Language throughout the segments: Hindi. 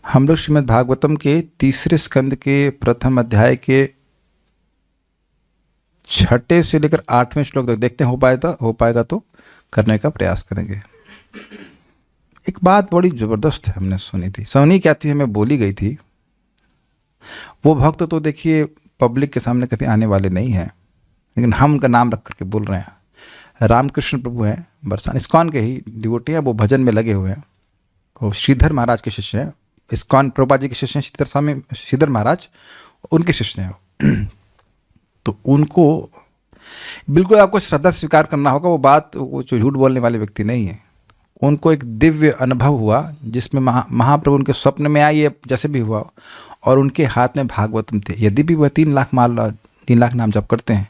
हम लोग श्रीमद् भागवतम के तीसरे स्कंद के प्रथम अध्याय के 6 से लेकर 8वें श्लोक तक देखते हैं। हो पाएगा तो करने का प्रयास करेंगे। एक बात बड़ी जबरदस्त है, हमने सुनी थी, सुनी क्या थी, हमें बोली गई थी। वो भक्त तो देखिए पब्लिक के सामने कभी आने वाले नहीं हैं, लेकिन हम उनका नाम रख करके बोल रहे हैं। रामकृष्ण प्रभु हैं, बरसाने इस्कॉन के ही डिवोटी हैं, वो भजन में लगे हुए हैं। वो श्रीधर महाराज के शिष्य हैं, इस्कॉन प्रभुपाद जी के शिष्य हैं श्रीधर महाराज, उनके शिष्य हैं। तो उनको बिल्कुल आपको श्रद्धा से स्वीकार करना होगा। वो जो झूठ बोलने वाले व्यक्ति नहीं है। उनको एक दिव्य अनुभव हुआ जिसमें महाप्रभु उनके स्वप्न में आए, जैसे भी हुआ, और उनके हाथ में भागवतम थे। यदि भी वह 3 लाख नाम जप करते हैं,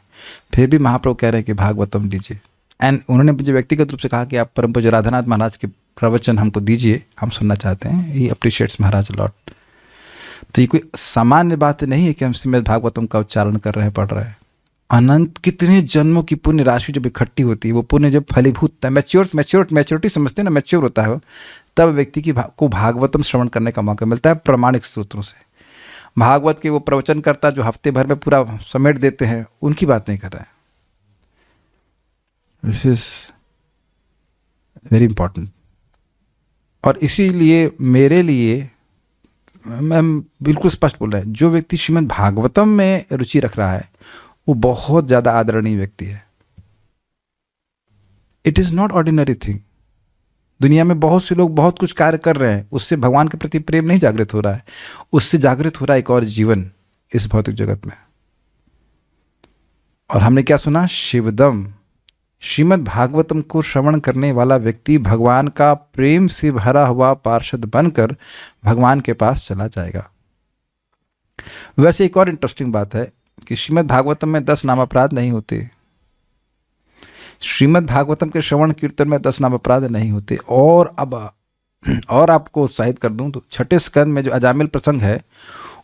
फिर भी महाप्रभु कह रहे हैं कि भागवतम दीजिए। एंड उन्होंने मुझे व्यक्तिगत रूप से कहा कि आप परम पूज्य राधानाथ महाराज के प्रवचन हमको दीजिए, हम सुनना चाहते हैं। ही अप्रिशिएट्स महाराज लॉट। तो ये कोई सामान्य बात नहीं है कि हम श्रीमद् भागवतम का उच्चारण कर रहे हैं, पढ़ रहे हैं। अनंत कितने जन्मों की पुण्य राशि जब इकट्ठी होती है, वो पुण्य जब फलीभूत मैच्योरिटी समझते हैं ना, मैच्योर होता है, तब व्यक्ति को भागवतम श्रवण करने का मौका मिलता है प्रमाणिक स्रोतों से। भागवत के वो प्रवचन करता जो हफ्ते भर में पूरा समेट देते हैं, उनकी बात नहीं कर रहे हैं। This is very important. और इसीलिए मेरे लिए मैं बिल्कुल स्पष्ट बोल रहा है, जो व्यक्ति श्रीमद् भागवतम में रुचि रख रहा है वो बहुत ज़्यादा आदरणीय व्यक्ति है। It is not ordinary thing. दुनिया में बहुत से लोग बहुत कुछ कार्य कर रहे हैं, उससे भगवान के प्रति प्रेम नहीं जागृत हो रहा है, उससे जागृत हो रहा है एक और जीवन इस भौतिक जगत में। और हमने क्या सुना? शिवदम। श्रीमद् भागवतम को श्रवण करने वाला व्यक्ति भगवान का प्रेम से भरा हुआ पार्षद बनकर भगवान के पास चला जाएगा। वैसे एक और इंटरेस्टिंग बात है कि श्रीमद् भागवतम में 10 नाम अपराध नहीं होते। श्रीमद् भागवतम के श्रवण कीर्तन में 10 नाम अपराध नहीं होते। और आपको उत्साहित कर दूं तो 6ठे स्कंद में जो अजामिल प्रसंग है,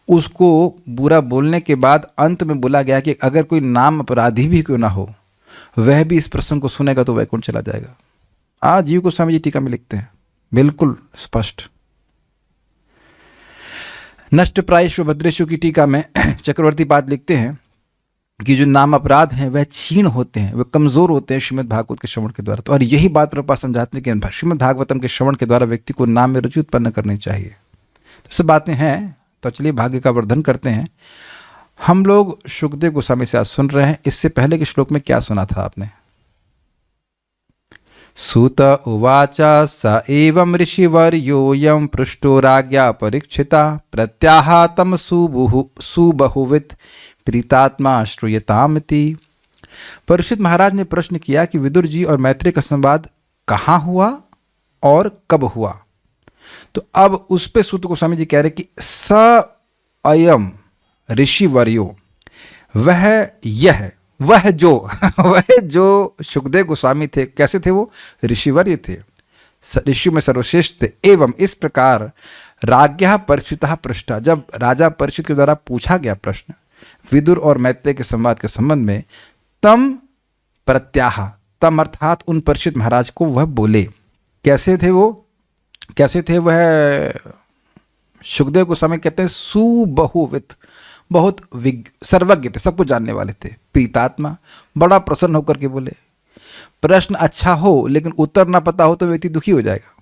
उसको बुरा बोलने के बाद अंत में बोला गया कि अगर कोई नाम अपराधी भी क्यों ना हो, वह भी इस प्रसंग को सुनेगा तो वैकुंठ चला जाएगा। आज जीव गोस्वामी जी टीका में लिखते हैं, बिल्कुल स्पष्ट। नष्ट प्रायेषु भद्रेषु की टीका में चक्रवर्ती पाद लिखते हैं कि जो नाम अपराध हैं वह क्षीण होते हैं, वह कमजोर होते हैं श्रीमद् भागवत के श्रवण के द्वारा। तो और यही बात प्रभुपाद समझाते हैं कि श्रीमद् भागवतम के श्रवण के द्वारा व्यक्ति को नाम में रुचि उत्पन्न करनी चाहिए। तो सब बातें हैं, तो चलिए भाग्य का वर्धन करते हैं। हम लोग शुकदेव गोस्वामी से आज सुन रहे हैं। इससे पहले के श्लोक में क्या सुना था आपने? सूत उवाच स एवं ऋषिवर्योऽयं पृष्टो राज्ञा परीक्षिता प्रत्याह तम सुबहुवित प्रीतात्मा श्रूयतामिति। परीक्षित महाराज ने प्रश्न किया कि विदुर जी और मैत्रेय का संवाद कहाँ हुआ और कब हुआ। तो अब उस पे सूत गोस्वामी जी कह रहे कि स अयम ऋषिवर्यो, वह जो शुकदेव गोस्वामी थे, कैसे थे वो? ऋषिवर्य थे, ऋषि में सर्वश्रेष्ठ थे। एवं इस प्रकार राज्ञा परीक्षिता पृष्ठा, जब राजा परीक्षित के द्वारा पूछा गया प्रश्न विदुर और मैत्रेय के संवाद के संबंध में, तम प्रत्याह, तम अर्थात उन परीक्षित महाराज को वह बोले। कैसे थे वह? शुकदेव गोस्वामी कहते हैं सुबहुवित, बहुत सर्वज्ञ थे, सब कुछ जानने वाले थे। प्रीतात्मा, बड़ा प्रसन्न होकर के बोले। प्रश्न अच्छा हो लेकिन उत्तर ना पता हो तो व्यक्ति दुखी हो जाएगा,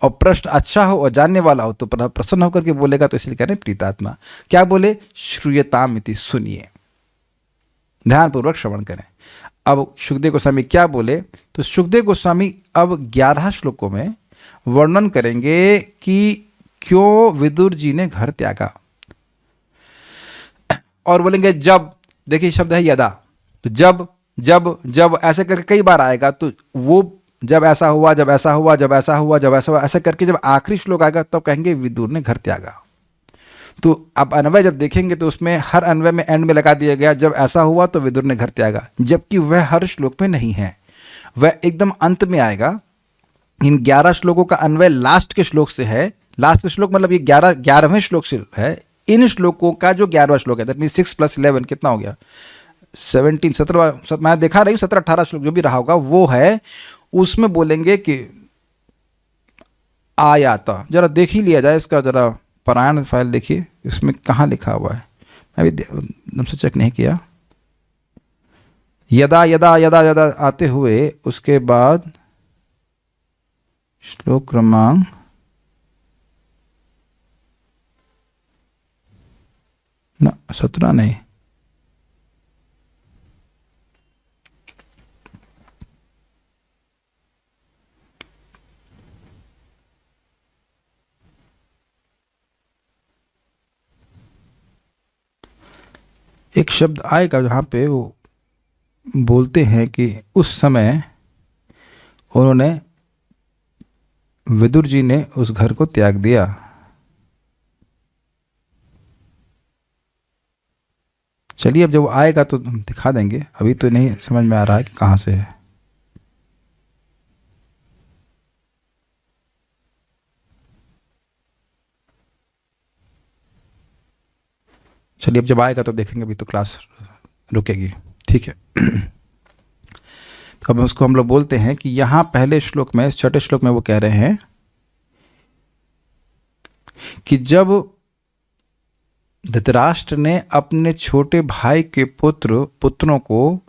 और प्रश्न अच्छा हो और जानने वाला हो तो प्रसन्न होकर के बोलेगा। तो इसलिए कह रहे हैं प्रीतात्मा। क्या बोले? श्रूयताम इति, सुनिए, ध्यानपूर्वक श्रवण करें। अब शुकदेव गोस्वामी क्या बोले? तो शुकदेव गोस्वामी अब 11 श्लोकों में वर्णन करेंगे कि क्यों विदुर जी ने घर त्यागा। और बोलेंगे जब, देखिए शब्द है यदा, तो जब ऐसे करके कई बार आएगा। तो वो जब ऐसा हुआ, ऐसा करके जब आखिरी श्लोक आएगा तब कहेंगे विदुर ने घर त्यागा। तो अब अन्वय जब देखेंगे तो उसमें हर अन्वय में एंड में लगा दिया गया जब ऐसा हुआ तो विदुर ने घर त्यागा, जबकि वह हर श्लोक में नहीं है, वह एकदम अंत में आएगा। इन 11 श्लोकों का अन्वय लास्ट के श्लोक से है। लास्ट के श्लोक मतलब ये 11वें श्लोक से है। इन श्लोकों का जो 11वां श्लोक है, दैट मीन 6 + 11 कितना हो गया? 17 मैं देखा रही हूँ, 17-18 श्लोक जो भी रहा होगा वो है। उसमें बोलेंगे कि आयाता, जरा देख ही लिया जाए इसका जरा पारायण फाइल देखिए, इसमें कहाँ लिखा हुआ है, मैं भी एकदम से चेक नहीं किया। यदा यदा यदा यदा आते हुए उसके बाद श्लोक क्रमांक ना 17 नहीं, एक शब्द आएगा जहाँ पे वो बोलते हैं कि उस समय उन्होंने, विदुर जी ने उस घर को त्याग दिया। चलिए अब जब वो आएगा तो हम दिखा देंगे, अभी तो नहीं समझ में आ रहा है कि कहाँ से है। चलिए अब जब आएगा तो देखेंगे, अभी तो क्लास रुकेगी, ठीक है। तो अब उसको हम लोग बोलते हैं कि यहाँ पहले श्लोक में, इस छठे श्लोक में वो कह रहे हैं कि जब धृतराष्ट्र ने अपने छोटे भाई के पुत्रों को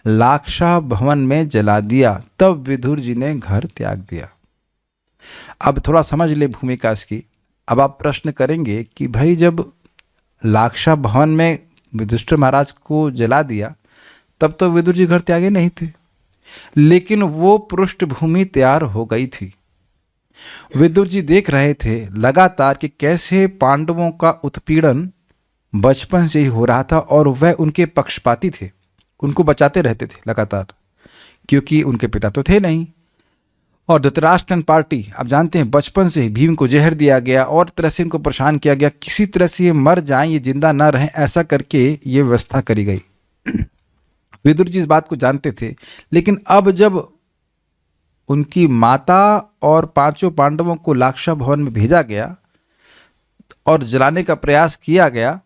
लाक्षा भवन में जला दिया, तब विदुर जी ने घर त्याग दिया। अब थोड़ा समझ ले भूमिका इसकी। अब आप प्रश्न करेंगे कि भाई जब लाक्षा भवन में युधिष्ठिर महाराज को जला दिया तब तो विदुर जी घर त्यागे नहीं थे, लेकिन वो पृष्ठभूमि तैयार हो गई थी। विदुर जी देख रहे थे लगातार कि कैसे पांडवों का उत्पीड़न बचपन से ही हो रहा था और वह उनके पक्षपाती थे, उनको बचाते रहते थे लगातार, क्योंकि उनके पिता तो थे नहीं। और धृतराष्ट्र पार्टी, आप जानते हैं बचपन से ही भीम को जहर दिया गया और तरह से इनको परेशान किया गया, किसी तरह से ये मर जाएं, ये जिंदा ना रहें, ऐसा करके ये व्यवस्था करी गई। विदुर जी इस बात को जानते थे, लेकिन अब जब उनकी माता और पांचों पांडवों को लाक्षा भवन में भेजा गया और जलाने का प्रयास किया गया,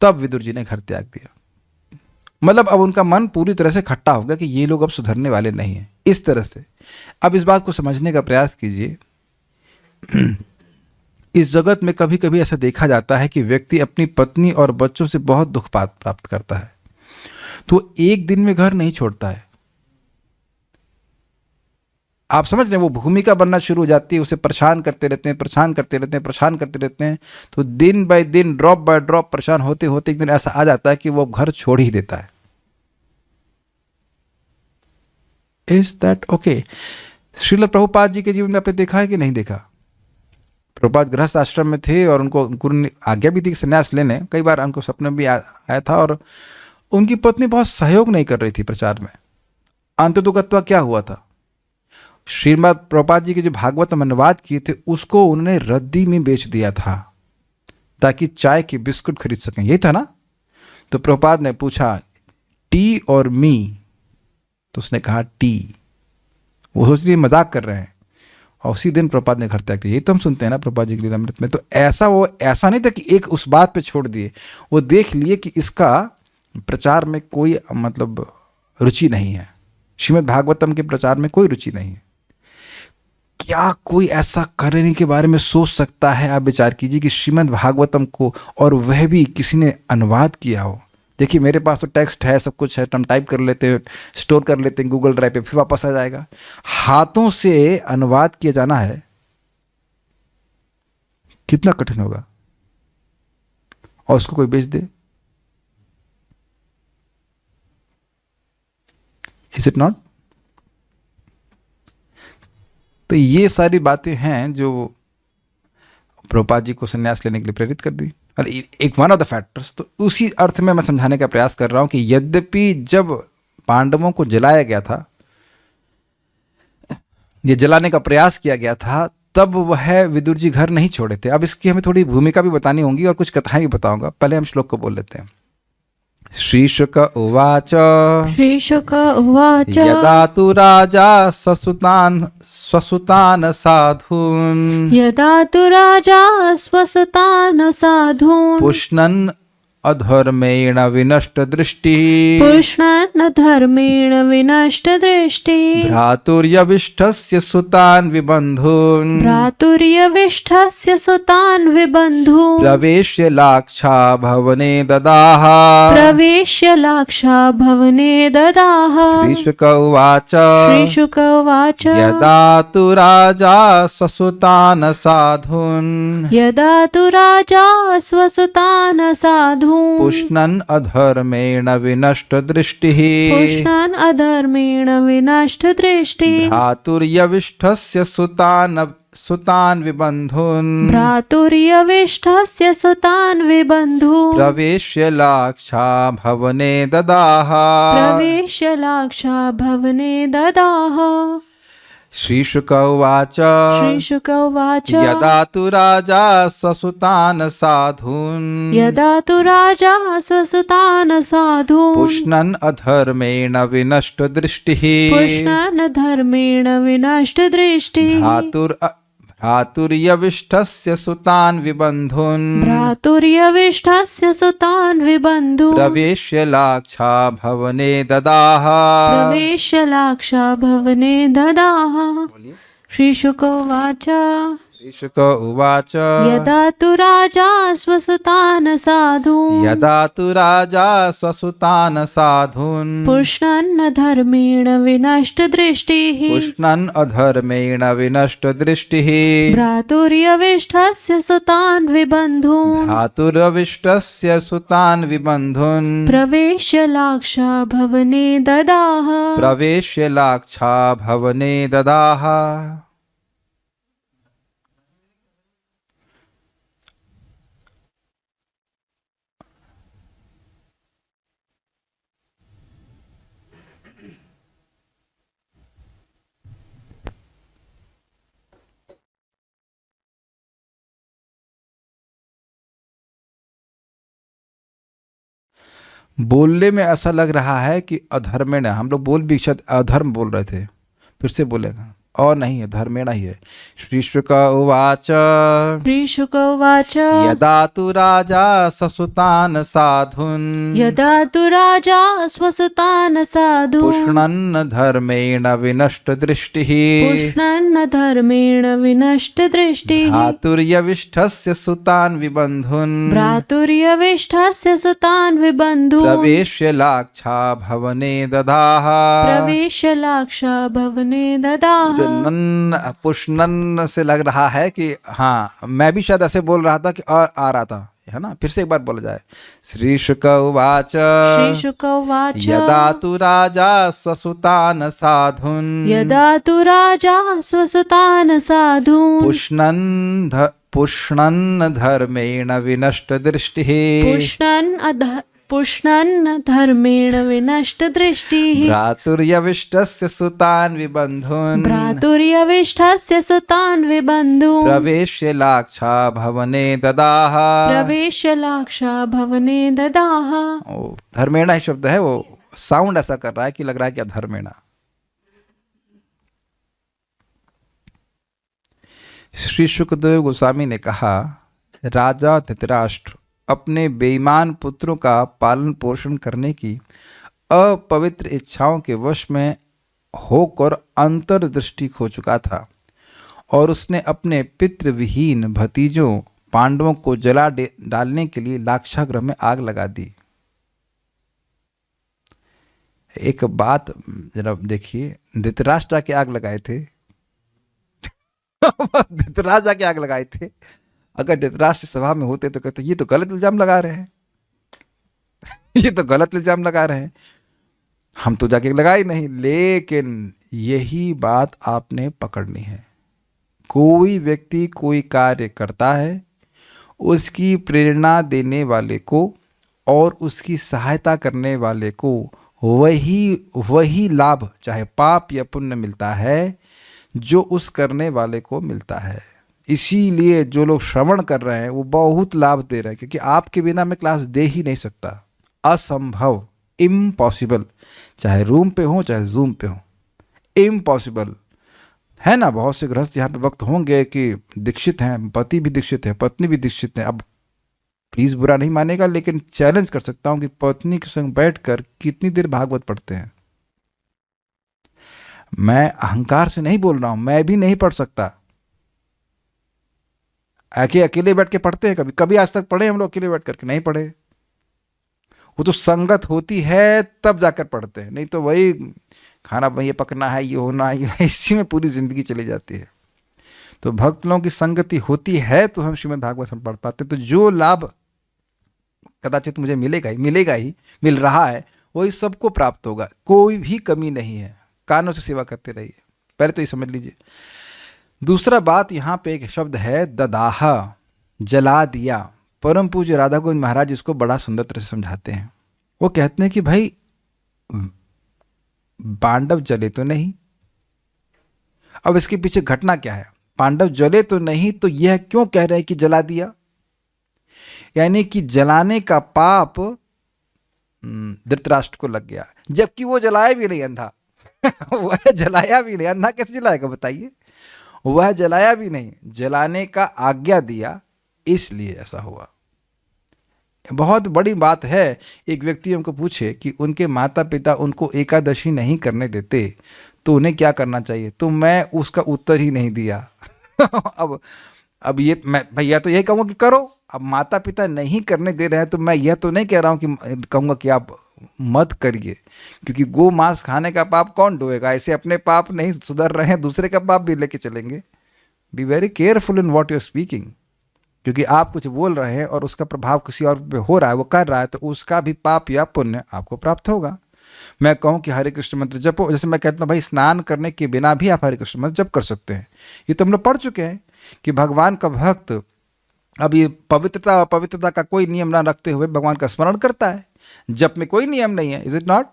तब विदुर जी ने घर त्याग दिया। मतलब अब उनका मन पूरी तरह से खट्टा हो गया कि ये लोग अब सुधरने वाले नहीं हैं, इस तरह से। अब इस बात को समझने का प्रयास कीजिए। इस जगत में कभी कभी ऐसा देखा जाता है कि व्यक्ति अपनी पत्नी और बच्चों से बहुत दुख प्राप्त करता है, तो एक दिन में घर नहीं छोड़ता है। आप समझ रहे हैं, वो भूमिका बनना शुरू हो जाती है, उसे परेशान करते रहते हैं, परेशान करते रहते हैं, परेशान करते रहते हैं, तो दिन बाय दिन, ड्रॉप बाय ड्रॉप परेशान होते होते एक दिन ऐसा आ जाता है कि वो घर छोड़ ही देता है। Is that okay? Srila Prabhupada ji के जीवन में आपने देखा है कि नहीं देखा? प्रभुपाद गृहस्थ आश्रम में थे और उनको गुरु ने आज्ञा भी दी संन्यास लेने, कई बार उनको सपने भी आया था, और उनकी पत्नी बहुत सहयोग नहीं कर रही थी प्रचार में। अंततुगत्वा क्या हुआ था, श्रीमद् प्रभुपाद जी के जो भागवतम अनुवाद किए थे उसको उन्होंने रद्दी में बेच दिया था ताकि चाय की बिस्कुट खरीद सकें, यही था ना? तो प्रभुपाद ने पूछा टी और मी, तो उसने कहा टी। वो सोच रही मजाक कर रहे हैं, और उसी दिन प्रभुपाद ने घर त्याग दिया। ये तो हम सुनते हैं ना प्रभुपाद जी के लीलामृत में। तो ऐसा नहीं था कि एक उस बात पे छोड़ दिए, वो देख लिए कि इसका प्रचार में कोई मतलब रुचि नहीं है, श्रीमद् भागवतम के प्रचार में कोई रुचि नहीं है। क्या कोई ऐसा करने के बारे में सोच सकता है? आप विचार कीजिए कि श्रीमद् भागवतम को, और वह भी किसी ने अनुवाद किया हो। देखिए मेरे पास तो टेक्स्ट है, सब कुछ है, हम टाइप कर लेते हैं, स्टोर कर लेते हैं गूगल ड्राइव पे, फिर वापस आ जाएगा। हाथों से अनुवाद किया जाना है, कितना कठिन होगा, और उसको कोई बेच दे। Is it not? तो ये सारी बातें हैं जो प्रभुपाद जी को संन्यास लेने के लिए प्रेरित कर दी, और एक वन ऑफ द फैक्टर्स। तो उसी अर्थ में मैं समझाने का प्रयास कर रहा हूं कि यद्यपि जब पांडवों को जलाया गया था, ये जलाने का प्रयास किया गया था, तब वह विदुर जी घर नहीं छोड़े थे। अब इसकी हमें थोड़ी भूमिका भी बतानी होगी और कुछ कथाएं भी बताऊंगा। पहले हम श्लोक को बोल लेते हैं। श्रीशुक उवाच यदा तु राजा स्वसुतान् साधून् यदा तु राजा स्वसुतान् साधून् पुष्णन् अधर्मेण विनष्ट दृष्टि पुष्णन् धर्मेण विनष्ट दृष्टि भ्रातुर्यविष्ठस्य सुतान् विबन्धून् भ्रातुर्यविष्ठस्य सुतान् विबन्धून् प्रवेश्य लाक्षा भवने ददाह प्रवेश्य लाक्षा भवने ददाह। श्रीशुक उवाच श्रीशुक उवाच यदा तु राजा स्वसुतान् साधून् यदा तु राजा स्वसुतान् साधून् पुष्णन् अधर्मेण विनष्ट दृष्टिः पुष्णन् अधर्मेण विनष्ट दृष्टिः भ्रातुर्यविष्ठस्य सुतान् विबन्धून् भ्रातुर्यविष्ठस्य सुतान् विबन्धून् प्रवेश्य लाक्षा भवने ददाह प्रवेश्य लाक्षा भवने ददाह। श्रीशुक उवाच श्रीशुक उवाच यदा तु राजा स्वसुतान् साधून् यदा तु राजा स्वसुतान् साधून् पुष्णन् अधर्मेण विनष्ट दृष्टिः पुष्णन् धर्मेण विनष्ट दृष्टिः भ्रातुर्यविष्ठस्य सुतान् विबन्धून् भ्रातुर्यविष्ठस्य सुतान् विबन्धून् प्रवेश्य लाक्षा भवने ददाह प्रवेश्य लाक्षा भवने ददाह। श्रीशुक उवाच श्रीशुक उवाच यदा तु राजा स्वसुतान् साधून् यदा तु राजा स्वसुतान् साधून् पुष्णन् धर्मेण विनष्ट दृष्टिः पुष्णन् अधर्मेण विनष्ट दृष्टिः भ्रातुर्यविष्ठस्य सुतान् विबन्धून् भ्रातुरविष्टस्य सुतान् विबन्धून् प्रवेश्य लाक्षा भवने ददाह प्रवेश्य लाक्षा भवने ददाह। बोलने में ऐसा लग रहा है कि अधर्मेण, हम लोग बोल भी शायद अधर्म बोल रहे थे, फिर से बोलेगा और नहीं है, धर्मेण ही है। श्रीशुक उवाच श्रीशुक उवाच यदा तु राजा स्वसुतान् साधून् यदा तु राजा स्वसुतान् साधून् पुष्णन् धर्मेण विनष्ट दृष्टिः पुष्णन् धर्मेण विनष्ट दृष्टिः भ्रातुर्यविष्ठस्य सुतान् विबन्धून् भ्रातुर्यविष्ठस्य सुतान् विबन्धून् प्रवेश्य लाक्षा भवने ददाह प्रवेश्य लाक्षा भवने ददाह। नन्न पुष्णन्न से लग रहा है कि हाँ, मैं भी शायद ऐसे बोल रहा था कि और आ रहा था, है ना। फिर से एक बार बोला जाए। श्रीशुक उवाच श्रीशुक उवाच यदा तु राजा स्वसुतान् साधून् यदा तु राजा स्वसुतान् साधून् पुष्णन् धर्मेण विनष्ट दृष्टिः पुष्णन् धर्मेण विनष्ट दृष्टिः भ्रातुर्यविष्ठस्य सुतान् विबन्धून् भ्रातुर्यविष्ठस्य सुतान् विबन्धून् प्रवेश्य लाक्षा भवने ददाह प्रवेश्य लाक्षा भवने ददाह। धर्मेण ही शब्द है, वो साउंड ऐसा कर रहा है कि लग रहा है कि अधर्मेण। श्री शुकदेव गोस्वामी ने कहा, राजा धृतराष्ट्र अपने बेईमान पुत्रों का पालन पोषण करने की अपवित्र इच्छाओं के वश में होकर अंतर्दृष्टि खो चुका था और उसने अपने पितृविहीन भतीजों पांडवों को जला डालने के लिए लाक्षागृह में आग लगा दी। एक बात जरा देखिए, धृतराष्ट्र के आग लगाए थे धृतराष्ट्र के आग लगाए थे। अगर धृतराष्ट्र सभा में होते तो कहते ये तो गलत इल्जाम लगा रहे हैं ये तो गलत इल्जाम लगा रहे हैं, हम तो जाके लगाए नहीं। लेकिन यही बात आपने पकड़नी है। कोई व्यक्ति कोई कार्य करता है, उसकी प्रेरणा देने वाले को और उसकी सहायता करने वाले को वही लाभ, चाहे पाप या पुण्य, मिलता है जो उस करने वाले को मिलता है। इसीलिए जो लोग श्रवण कर रहे हैं वो बहुत लाभ दे रहे हैं, क्योंकि आपके बिना मैं क्लास दे ही नहीं सकता। असंभव, इम्पॉसिबल, चाहे रूम पे हो चाहे जूम पे हो, इम्पॉसिबल है ना। बहुत से गृहस्थ यहाँ पे वक्त होंगे कि दीक्षित हैं, पति भी दीक्षित है, पत्नी भी दीक्षित है। अब प्लीज़ बुरा नहीं मानेगा, लेकिन चैलेंज कर सकता हूँ कि पत्नी के संग बैठकर कितनी देर भागवत पढ़ते हैं। मैं अहंकार से नहीं बोल रहा हूँ, मैं भी नहीं पढ़ सकता। अकेले बैठ के पढ़ते हैं, कभी कभी आज तक पढ़े हम लोग अकेले बैठ करके? नहीं पढ़े। वो तो संगत होती है तब जाकर पढ़ते हैं, नहीं तो वही खाना ये पकना है, ये होना है, इसी में पूरी जिंदगी चली जाती है। तो भक्त लोगों की संगति होती है तो हम श्रीमद् भागवत हम पढ़ पाते। तो जो लाभ कदाचित मुझे मिलेगा ही, मिल रहा है, वही सबको प्राप्त होगा, कोई भी कमी नहीं है। कानों से सेवा करते रहिए, पहले तो ये समझ लीजिए। दूसरा बात, यहाँ पे एक शब्द है ददाह, जला दिया। परम पूज्य राधा गोविंद महाराज इसको बड़ा सुंदर तरह से समझाते हैं। वो कहते हैं कि भाई पांडव जले तो नहीं। अब इसके पीछे घटना क्या है? पांडव जले तो नहीं, तो यह क्यों कह रहे हैं कि जला दिया? यानी कि जलाने का पाप धृतराष्ट्र को लग गया, जबकि वो जलाया भी नहीं अंधा। वह जलाया भी नहीं, अंधा कैसे जलाएगा बताइए? वह जलाया भी नहीं, जलाने का आज्ञा दिया, इसलिए ऐसा हुआ। बहुत बड़ी बात है। एक व्यक्ति हमको पूछे कि उनके माता पिता उनको एकादशी नहीं करने देते तो उन्हें क्या करना चाहिए, तो मैं उसका उत्तर ही नहीं दिया। अब ये मैं भैया तो यही कहूँगा कि करो। अब माता पिता नहीं करने दे रहे हैं तो मैं यह तो नहीं कह रहा हूँ कि कहूँगा कि आप मत करिए, क्योंकि गो मांस खाने का पाप कौन ढोएगा? ऐसे अपने पाप नहीं सुधर रहे हैं, दूसरे का पाप भी लेके चलेंगे। Be very careful in what you are speaking, क्योंकि आप कुछ बोल रहे हैं और उसका प्रभाव किसी और पे हो रहा है, वो कर रहा है, तो उसका भी पाप या पुण्य आपको प्राप्त होगा। मैं कहूँ कि हरे कृष्ण मंत्र जपो, जैसे मैं कहता हूँ भाई स्नान करने के बिना भी आप हरे कृष्ण मंत्र जप कर सकते हैं। ये तो हम लोग पढ़ चुके हैं कि भगवान का भक्त अब ये पवित्रता का कोई नियम ना रखते हुए भगवान का स्मरण करता है। जप में कोई नियम नहीं है, इज इट नॉट?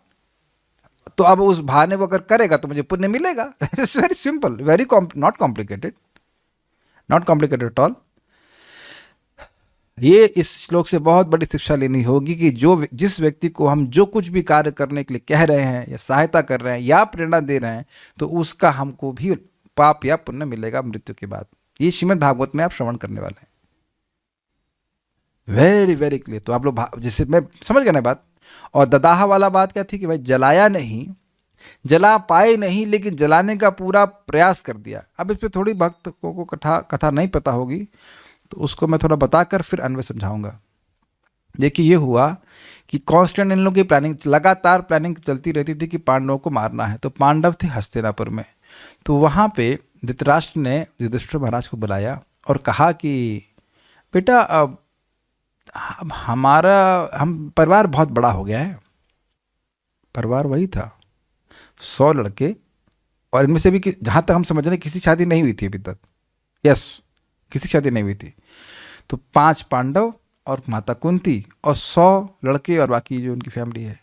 तो अब उस बहाने वो अगर करेगा तो मुझे पुण्य मिलेगा। It's very simple, very not complicated, not complicated at all. ये इस श्लोक से बहुत बड़ी शिक्षा लेनी होगी कि जिस व्यक्ति को हम जो कुछ भी कार्य करने के लिए कह रहे हैं या सहायता कर रहे हैं या प्रेरणा दे रहे हैं, तो उसका हमको भी पाप या पुण्य मिलेगा मृत्यु के बाद। ये श्रीमद् भागवत में आप श्रवण करने वाले हैं। Very very clear. तो आप लोग जैसे मैं समझ गए ना बात। और ददाह वाला बात क्या थी कि भाई जलाया नहीं, जला पाए नहीं, लेकिन जलाने का पूरा प्रयास कर दिया। अब इस पर थोड़ी भक्त को कथा नहीं पता होगी, तो उसको मैं थोड़ा बताकर फिर अन्वय समझाऊंगा। देखिए ये हुआ कि कांस्टेंट इन लोगों की प्लानिंग, लगातार प्लानिंग चलती रहती थी कि पांडवों को मारना है। तो पांडव थे हस्तिनापुर में, तो वहाँ पे धृतराष्ट्र ने युधिष्ठिर महाराज को बुलाया और कहा कि बेटा अब हम परिवार बहुत बड़ा हो गया है। परिवार वही था 100 लड़के, और इनमें से भी जहाँ तक हम समझ रहे हैं किसी शादी नहीं हुई थी अभी तक। यस, किसी शादी नहीं हुई थी। तो 5 पांडव और माता कुंती और 100 लड़के और बाकी जो उनकी फैमिली है।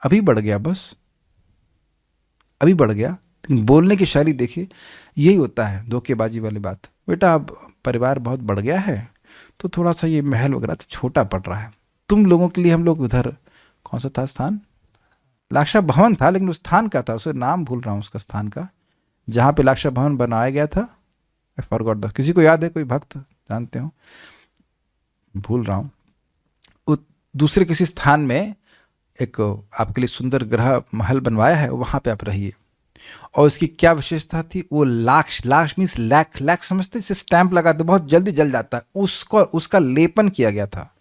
अभी बढ़ गया, बस अभी बढ़ गया। बोलने की शैली देखिए, यही होता है धोखेबाजी वाली बात। बेटा अब परिवार बहुत बढ़ गया है, तो थोड़ा सा ये महल वगैरह तो छोटा पड़ रहा है तुम लोगों के लिए। हम लोग उधर कौन सा था स्थान, लाक्षा भवन था, लेकिन उस स्थान का था, उसे नाम भूल रहा हूँ उसका स्थान का, जहाँ पे लाक्षा भवन बनाया गया था। आई फॉरगॉट द, किसी को याद है, कोई भक्त जानते हो? भूल रहा हूँ। दूसरे किसी स्थान में एक आपके लिए सुंदर ग्रह महल बनवाया है, वहाँ पे आप रहिए। और उसकी क्या विशेषता थी, वो लाक्ष मीन्स लैक समझते, इसे स्टैंप लगाते, बहुत जल्दी जल जाता है, उसका लेपन किया गया था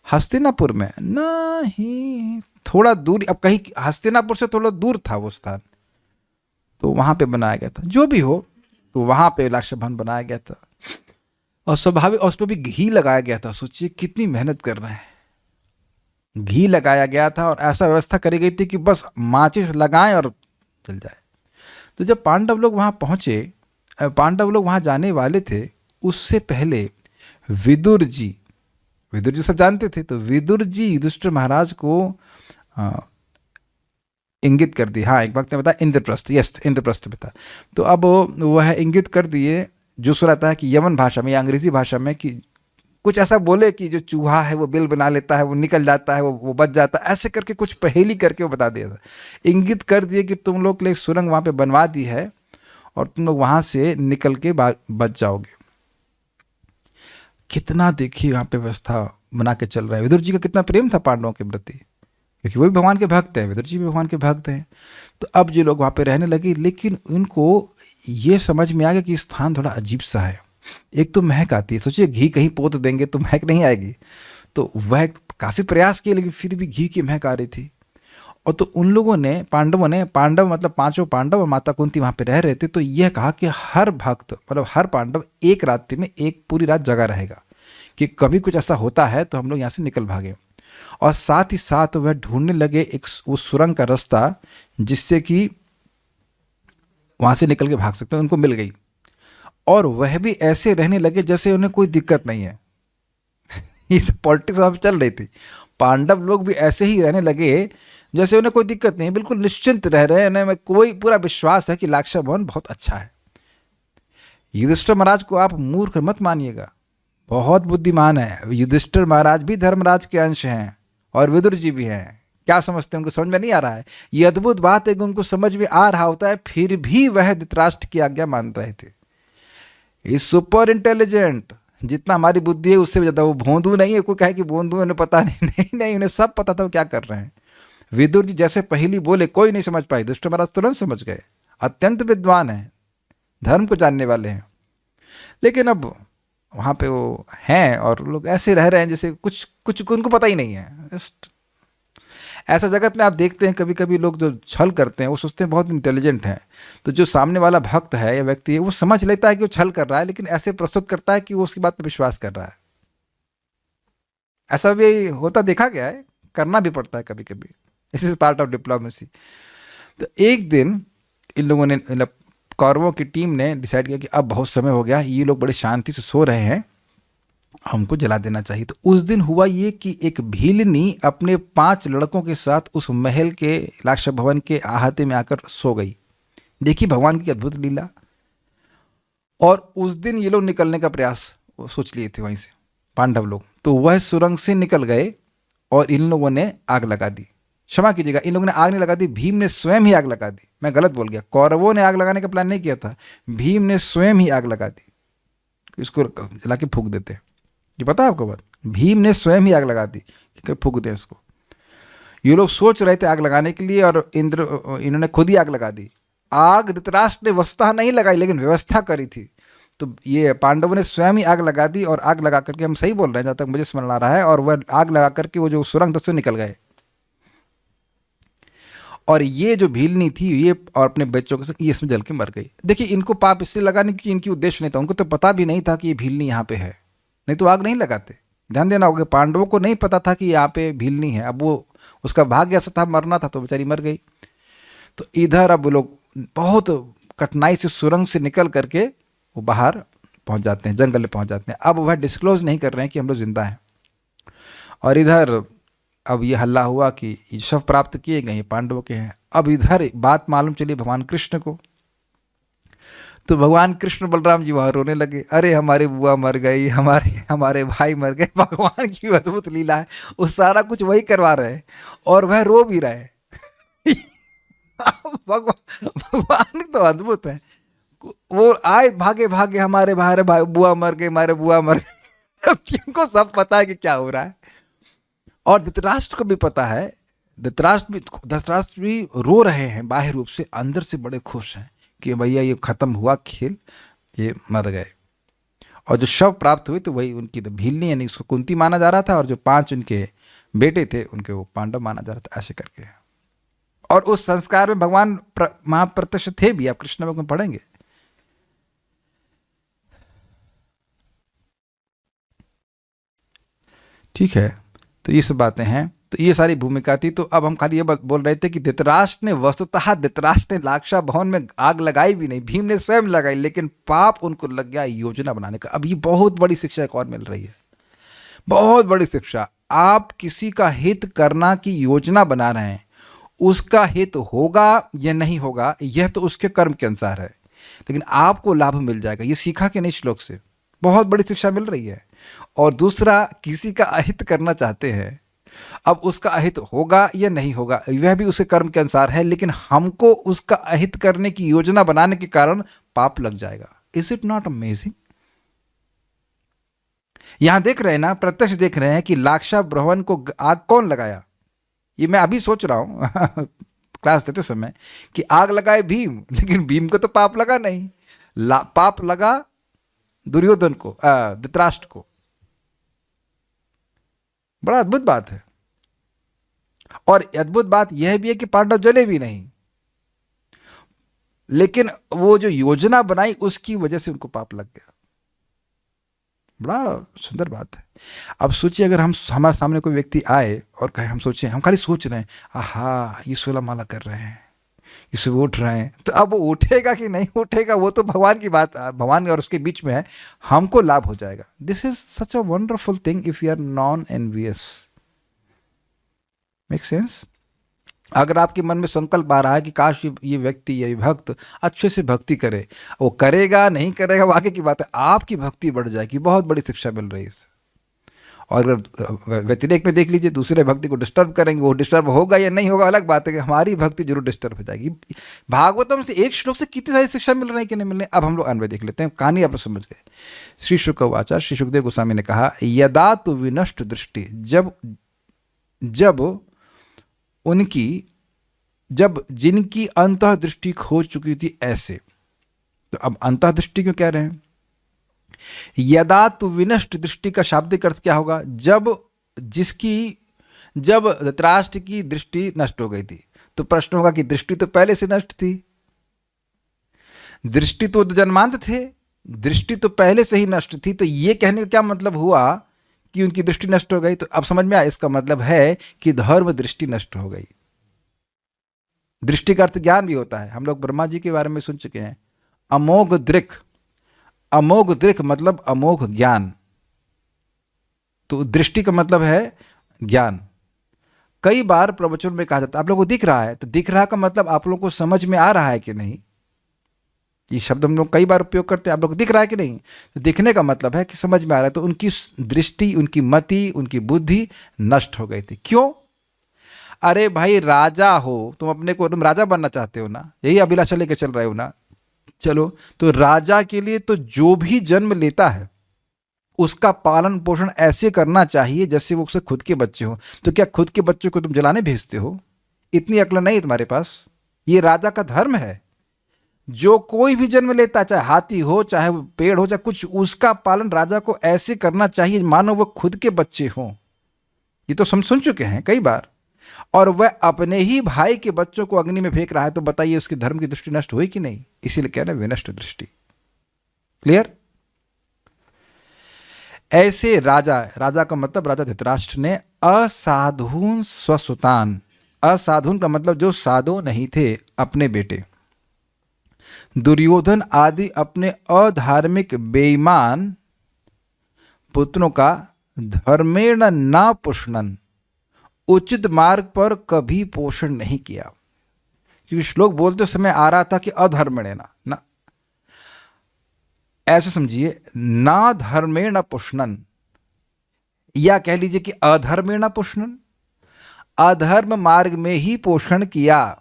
हस्तिनापुर में। नहीं, थोड़ा दूर, अब कहीं हस्तिनापुर से थोड़ा दूर था वो स्थान, तो वहाँ पे बनाया गया था। जो भी हो, तो वहाँ पे लाक्ष भवन बनाया गया था। और स्वाभाविक, और उस पर भी घी लगाया गया था। सोचिए कितनी मेहनत कर रहे हैं। घी लगाया गया था और ऐसा व्यवस्था करी गई थी कि बस माचिस लगाएं और चल जाए। तो जब पांडव लोग वहाँ पहुँचे, पांडव लोग वहाँ जाने वाले थे, उससे पहले विदुर जी सब जानते थे, तो विदुर जी युधिष्ठिर महाराज को इंगित कर दिए। हाँ, एक वक्त ने बताया इंद्रप्रस्थ, यस इंद्रप्रस्थ बता। तो अब वह इंगित कर दिए, जो सुनाता है कि यमन भाषा में या अंग्रेजी भाषा में, कि कुछ ऐसा बोले कि जो चूहा है वो बिल बना लेता है, वो निकल जाता है, वो बच जाता है, ऐसे करके कुछ पहेली करके वो बता दिया था। इंगित कर दिए कि तुम लोग के लिए सुरंग वहाँ पे बनवा दी है और तुम लोग वहाँ से निकल के बच जाओगे। कितना देखिए यहाँ पे व्यवस्था बना के चल रहा है। विदुर जी का कितना प्रेम था पांडवों के प्रति, क्योंकि वो भी भगवान के भक्त हैं, विदुर जी भी भगवान के भक्त हैं। तो अब जो लोग वहाँ पे रहने लगे, लेकिन उनको ये समझ में आ गया कि स्थान थोड़ा अजीब सा है। एक तो महक आती है, सोचिए घी कहीं पोत देंगे तो महक नहीं आएगी। तो वह काफ़ी प्रयास किए लेकिन फिर भी घी की महक आ रही थी। और तो उन लोगों ने, पांडवों ने, पांडव मतलब पांचों पांडव और माता कुंती वहाँ पे रह रहे थे, तो यह कहा कि हर भक्त मतलब हर पांडव एक रात्रि में एक पूरी रात जगा रहेगा, कि कभी कुछ ऐसा होता है तो हम लोग यहाँ से निकल भागे। और साथ ही साथ वह ढूंढने लगे एक उस सुरंग का रास्ता जिससे कि वहाँ से निकल के भाग सकते हैं। उनको मिल गई, और वह भी ऐसे रहने लगे जैसे उन्हें कोई दिक्कत नहीं है। ये सब पॉलिटिक्स वहाँ पे चल रही थी। पांडव लोग भी ऐसे ही रहने लगे जैसे उन्हें कोई दिक्कत नहीं है, बिल्कुल निश्चिंत रह रहे हैं, उन्हें कोई पूरा विश्वास है कि लाक्षा भवन बहुत अच्छा है। युधिष्ठिर महाराज को आप मूर्ख मत मानिएगा, बहुत बुद्धिमान है। युधिष्ठिर महाराज भी धर्मराज के अंश हैं और विदुर जी भी हैं। क्या समझते हैं, उनको समझ में नहीं आ रहा है। ये अद्भुत बात है कि उनको समझ में आ रहा होता है, फिर भी वह धृतराष्ट्र की आज्ञा मान रहे थे। इज सुपर इंटेलिजेंट, जितना हमारी बुद्धि है उससे भी ज़्यादा। वो भोंदू नहीं है, कोई कहे कि भोंदू उन्हें पता नहीं, नहीं नहीं, उन्हें सब पता था वो क्या कर रहे हैं। विदुर जी जैसे पहली बोले कोई नहीं समझ पाए, युधिष्ठिर महाराज तुरंत समझ गए। अत्यंत विद्वान हैं, धर्म को जानने वाले हैं। लेकिन अब वहाँ पे वो हैं और लोग ऐसे रह रहे हैं जैसे कुछ कुछ उनको पता ही नहीं है। जस्ट ऐसा जगत में आप देखते हैं कभी कभी लोग जो छल करते हैं वो सोचते हैं बहुत इंटेलिजेंट हैं। तो जो सामने वाला भक्त है या व्यक्ति है वो समझ लेता है कि वो छल कर रहा है, लेकिन ऐसे प्रस्तुत करता है कि वो उसकी बात पर विश्वास कर रहा है। ऐसा भी होता देखा गया है, करना भी पड़ता है कभी कभी। This is part of diplomacy. तो एक दिन इन लोगों ने, मतलब कौरवों की टीम ने डिसाइड किया कि अब बहुत समय हो गया, ये लोग बड़े शांति से सो रहे हैं, हमको जला देना चाहिए। तो उस दिन हुआ ये कि एक भीलनी अपने 5 लड़कों के साथ उस महल के लाक्षा भवन के अहाते में आकर सो गई। देखिए भगवान की अद्भुत लीला। और उस दिन ये लोग निकलने का प्रयास सोच लिए थे वहीं से, पांडव लोग। तो वह सुरंग से निकल गए और इन लोगों ने आग लगा दी। क्षमा कीजिएगा, इन लोगों ने आग नहीं लगा दी, भीम ने स्वयं ही आग लगा दी। मैं गलत बोल गया, कौरवों ने आग लगाने का प्लान नहीं किया था, भीम ने स्वयं ही आग लगा दी। इसको जला के फूंक देते हैं, ये पता है आपको बात। भीम ने स्वयं ही आग लगा दी कि फूंक दें इसको। ये लोग सोच रहे थे आग लगाने के लिए और इन्होंने खुद ही आग लगा दी। आग धृतराष्ट्र ने वस्तुतः नहीं लगाई लेकिन व्यवस्था करी थी। तो ये पांडवों ने स्वयं ही आग लगा दी, और आग लगा करके, हम सही बोल रहे हैं जहाँ तक मुझे समझ आ रहा है, और वह आग लगा करके वो जो सुरंग से निकल गए। और ये जो भीलनी थी ये और अपने बच्चों के साथ ये इसमें जल के मर गई। देखिए इनको पाप इसलिए लगा नहीं कि इनकी उद्देश्य नहीं था, उनको तो पता भी नहीं था कि ये भीलनी यहाँ पे है, नहीं तो आग नहीं लगाते। ध्यान देना होगा, पांडवों को नहीं पता था कि यहाँ पे भीलनी है। अब वो उसका भाग्य ऐसा था, मरना था, तो बेचारी मर गई। तो इधर अब लोग बहुत कठिनाई से सुरंग से निकल करके वो बाहर पहुँच जाते हैं, जंगल में पहुँच जाते हैं। अब वह डिस्क्लोज नहीं कर रहे हैं कि हम लोग जिंदा हैं। और इधर अब ये हल्ला हुआ कि ये शव प्राप्त किए गए पांडवों के हैं। अब इधर बात मालूम चली भगवान कृष्ण को, तो भगवान कृष्ण बलराम जी वहाँ रोने लगे। अरे हमारे बुआ मर गई, हमारे भाई मर गए। भगवान की अद्भुत लीला है, वो सारा कुछ वही करवा रहे हैं और वह रो भी रहे हैं। भगवान तो अद्भुत है। वो आए भागे भागे, हमारे भाई बुआ मर गए, हमारे बुआ मर गए। उनको सब पता है कि क्या हो रहा है, और धृतराष्ट्र को भी पता है। धृतराष्ट्र भी रो रहे हैं बाह्य रूप से, अंदर से बड़े खुश हैं कि भैया ये खत्म हुआ खेल, ये मर गए। और जो शव प्राप्त हुए तो वही उनकी तो भीलनी, यानी उसको कुंती माना जा रहा था, और जो 5 उनके बेटे थे उनके वो पांडव माना जा रहा था, ऐसे करके। और उस संस्कार में भगवान महाप्रत्यक्ष थे भी, आप कृष्ण में पढ़ेंगे। ठीक है, तो ये सब बातें हैं, तो ये सारी भूमिका थी। तो अब हम खाली ये बोल रहे थे कि धृतराष्ट्र ने, वस्तुतः धृतराष्ट्र ने लाक्षा भवन में आग लगाई भी नहीं, भीम ने स्वयं लगाई, लेकिन पाप उनको लग गया योजना बनाने का। अब ये बहुत बड़ी शिक्षा एक और मिल रही है, बहुत बड़ी शिक्षा। आप किसी का हित करना की योजना बना रहे हैं, उसका हित होगा या नहीं होगा यह तो उसके कर्म के अनुसार है, लेकिन आपको लाभ मिल जाएगा। ये सीखा कि नहीं श्लोक से, बहुत बड़ी शिक्षा मिल रही है। और दूसरा, किसी का अहित करना चाहते हैं, अब उसका अहित होगा या नहीं होगा वह भी उसके कर्म के अनुसार है, लेकिन हमको उसका अहित करने की योजना बनाने के कारण पाप लग जाएगा। Is it not amazing? यहां देख रहे हैं ना, प्रत्यक्ष देख रहे हैं कि लाक्षा ब्राह्मण को आग कौन लगाया। ये मैं अभी सोच रहा हूं क्लास देते समय कि आग लगाए भीम, लेकिन भीम को तो पाप लगा नहीं, पाप लगा दुर्योधन को, धृतराष्ट्र को। बड़ा अद्भुत बात है। और अद्भुत बात यह भी है कि पांडव जले भी नहीं, लेकिन वो जो योजना बनाई उसकी वजह से उनको पाप लग गया। बड़ा सुंदर बात है। अब सोचिए अगर हमारे सामने कोई व्यक्ति आए और कहे, हम सोचें, हम खाली सोच रहे हैं, आहा ये 16 माला कर रहे हैं, ये सुबह उठ रहे हैं, तो अब वो उठेगा कि नहीं उठेगा वो तो भगवान की बात, भगवान और उसके बीच में है। हमको लाभ हो जाएगा। This is such a wonderful thing if you are non envious. Make sense? अगर आपके मन में संकल्प आ रहा है कि काश ये व्यक्ति, ये भक्त अच्छे से भक्ति करे, वो करेगा नहीं करेगा वो आगे की बात है, आपकी भक्ति बढ़ जाएगी। बहुत बड़ी शिक्षा मिल रही है इससे। और अगर व्यतिरेक में देख लीजिए, दूसरे भक्ति को डिस्टर्ब करेंगे, वो डिस्टर्ब होगा या नहीं होगा अलग बात है, कि हमारी भक्ति जरूर डिस्टर्ब हो जाएगी। भागवतम से एक श्लोक से कितनी सारी शिक्षा मिल रही है कि नहीं मिल रही। अब हम लोग अन्वय देख लेते हैं, कहानी आप लोग समझ गए। श्री शुक वाचा, श्री सुखदेव गोस्वामी ने कहा, यदा तु विनष्ट दृष्टि, जब जिनकी अंतः दृष्टि खो चुकी थी ऐसे। तो अब अंतः दृष्टि क्यों कह रहे हैं? यदा तु विनष्ट दृष्टि का शाब्दिक अर्थ क्या होगा? जब धृतराष्ट्र की दृष्टि नष्ट हो गई थी। तो प्रश्न होगा कि दृष्टि तो पहले से नष्ट थी, दृष्टि तो जन्मांत थे, दृष्टि तो पहले से ही नष्ट थी। तो ये कहने का क्या मतलब हुआ कि उनकी दृष्टि नष्ट हो गई? तो अब समझ में आया, इसका मतलब है कि धर्म दृष्टि नष्ट हो गई। दृष्टि का अर्थ ज्ञान भी होता है। हम लोग ब्रह्मा जी के बारे में सुन चुके हैं, अमोघ दृक्। अमोघ दृक् मतलब अमोघ ज्ञान। तो दृष्टि का मतलब है ज्ञान। कई बार प्रवचन में कहा जाता है आप लोगों को दिख रहा है, तो दिख रहा का मतलब आप लोगों को समझ में आ रहा है कि नहीं। ये शब्द हम लोग कई बार उपयोग करते हैं, आप लोग को दिख रहा है कि नहीं। तो दिखने का मतलब है कि समझ में आ रहा है। तो उनकी दृष्टि, उनकी मति, उनकी बुद्धि नष्ट हो गई थी। क्यों? अरे भाई राजा हो तुम, अपने को तुम राजा बनना चाहते हो ना, यही अभिलाषा लेके चल रहे हो ना। चलो, तो राजा के लिए तो जो भी जन्म लेता है उसका पालन पोषण ऐसे करना चाहिए जैसे वो उससे खुद के बच्चे हो। तो क्या खुद के बच्चों को तुम जलाने भेजते हो? इतनी अक्ल नहीं तुम्हारे पास। ये राजा का धर्म है। जो कोई भी जन्म लेता है, चाहे हाथी हो, चाहे पेड़ हो, चाहे कुछ, उसका पालन राजा को ऐसे करना चाहिए मानो वो खुद के बच्चे हों। ये तो हम सुन चुके हैं कई बार। और वह अपने ही भाई के बच्चों को अग्नि में फेंक रहा है, तो बताइए उसकी धर्म की दृष्टि नष्ट हुई कि नहीं? इसीलिए कह रहे हैं विनष्ट दृष्टि। क्लियर? ऐसे राजा का मतलब राजा धृतराष्ट्र ने असाधुन स्वसुतान, असाधुन का मतलब जो साधु नहीं थे, अपने बेटे दुर्योधन आदि अपने अधार्मिक बेईमान पुत्रों का धर्मेण न पुष्णन, उचित मार्ग पर कभी पोषण नहीं किया। क्योंकि श्लोक बोलते समय आ रहा था कि अधर्मेण ना, ऐसे समझिए, ना धर्मेण पुष्णन, या कह लीजिए कि अधर्मेण पुष्णन, अधर्म मार्ग में ही पोषण किया,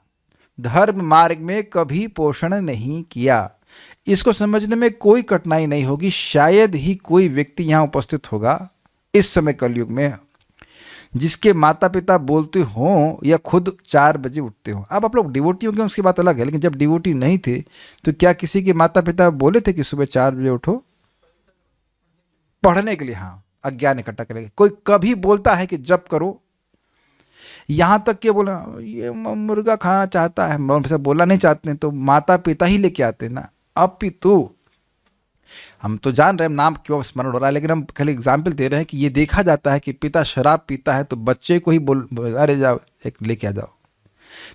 धर्म मार्ग में कभी पोषण नहीं किया। इसको समझने में कोई कठिनाई नहीं होगी। शायद ही कोई व्यक्ति यहाँ उपस्थित होगा इस समय कलयुग में जिसके माता पिता बोलते हों या खुद 4 बजे उठते हों। अब आप लोग डिवोटी होंगे उसकी बात अलग है, लेकिन जब डिवोटी नहीं थे तो क्या किसी के माता पिता बोले थे कि सुबह 4 बजे उठो पढ़ने के लिए? हाँ, अज्ञान इकट्ठा करेंगे। कोई कभी बोलता है कि जप करो? यहाँ तक कि बोला ये मुर्गा खाना चाहता है, ऐसा बोलना नहीं चाहते हैं तो माता पिता ही लेके आते हैं ना। अब भी तो हम तो जान रहे हैं नाम क्यों स्मरण हो रहा है, लेकिन हम खाली एग्जाम्पल दे रहे हैं कि ये देखा जाता है कि पिता शराब पीता है तो बच्चे को ही बोल, अरे जाओ एक लेके आ जाओ।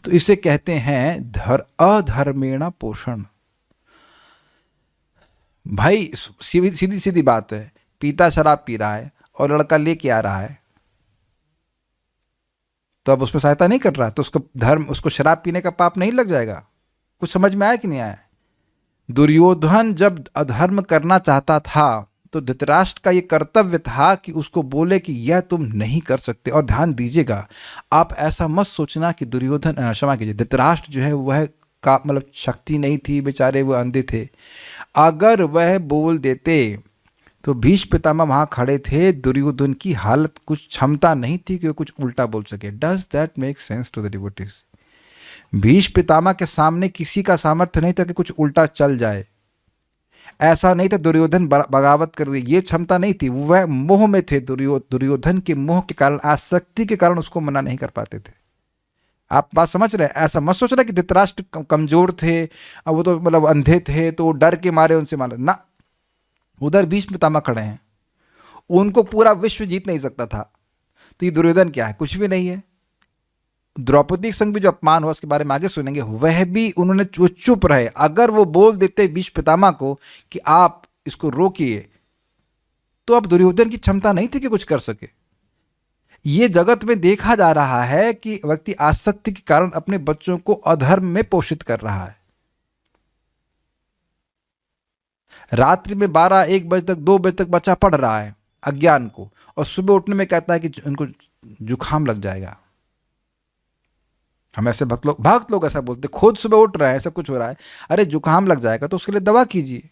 तो इसे कहते हैं अधर्मेण पोषण। भाई सीधी सीधी बात है, पिता शराब पी रहा है और लड़का लेके आ रहा है, तो अब उसमें सहायता नहीं कर रहा, तो उसको शराब पीने का पाप नहीं लग जाएगा? कुछ समझ में आया कि नहीं आया? दुर्योधन जब अधर्म करना चाहता था तो धृतराष्ट्र का ये कर्तव्य था कि उसको बोले कि यह तुम नहीं कर सकते। और ध्यान दीजिएगा, आप ऐसा मत सोचना कि दुर्योधन, क्षमा कीजिए, धृतराष्ट्र जो है वह का मतलब शक्ति नहीं थी, बेचारे वो अंधे थे। अगर वह बोल देते तो भीष्म पितामह वहां खड़े थे, दुर्योधन की हालत कुछ क्षमता नहीं थी कि वो कुछ उल्टा बोल सके। Does that make sense to the devotees? Bhishma Pitamah के सामने किसी का सामर्थ्य नहीं था कि कुछ उल्टा चल जाए। ऐसा नहीं था दुर्योधन बगावत कर दे, ये क्षमता नहीं थी। वह मोह में थे, दुर्योधन के मोह के कारण, आसक्ति के कारण उसको मना नहीं कर पाते थे। आप बात समझ रहे हैं? ऐसा मत सोच रहे कि धृतराष्ट्र कमजोर थे, अब वो तो मतलब अंधे थे तो डर के मारे उनसे माना ना। उधर भीष्म पितामह खड़े हैं, उनको पूरा विश्व जीत नहीं सकता था। तो ये दुर्योधन क्या है? कुछ भी नहीं है। द्रौपदी के संग भी जो अपमान हुआ उसके बारे में आगे सुनेंगे, वह भी उन्होंने वो चुप रहे। अगर वो बोल देते भीष्म पितामह को कि आप इसको रोकिए, तो अब दुर्योधन की क्षमता नहीं थी कि कुछ कर सके। ये जगत में देखा जा रहा है कि व्यक्ति आसक्ति के कारण अपने बच्चों को अधर्म में पोषित कर रहा है। रात्रि में 12-1 बजे तक, 2 बजे तक बच्चा पढ़ रहा है अज्ञान को, और सुबह उठने में कहता है कि उनको जुकाम लग जाएगा। हम ऐसे भक्त लोग ऐसा बोलते, खुद सुबह उठ रहा है, ऐसा कुछ हो रहा है, अरे जुकाम लग जाएगा तो उसके लिए दवा कीजिए।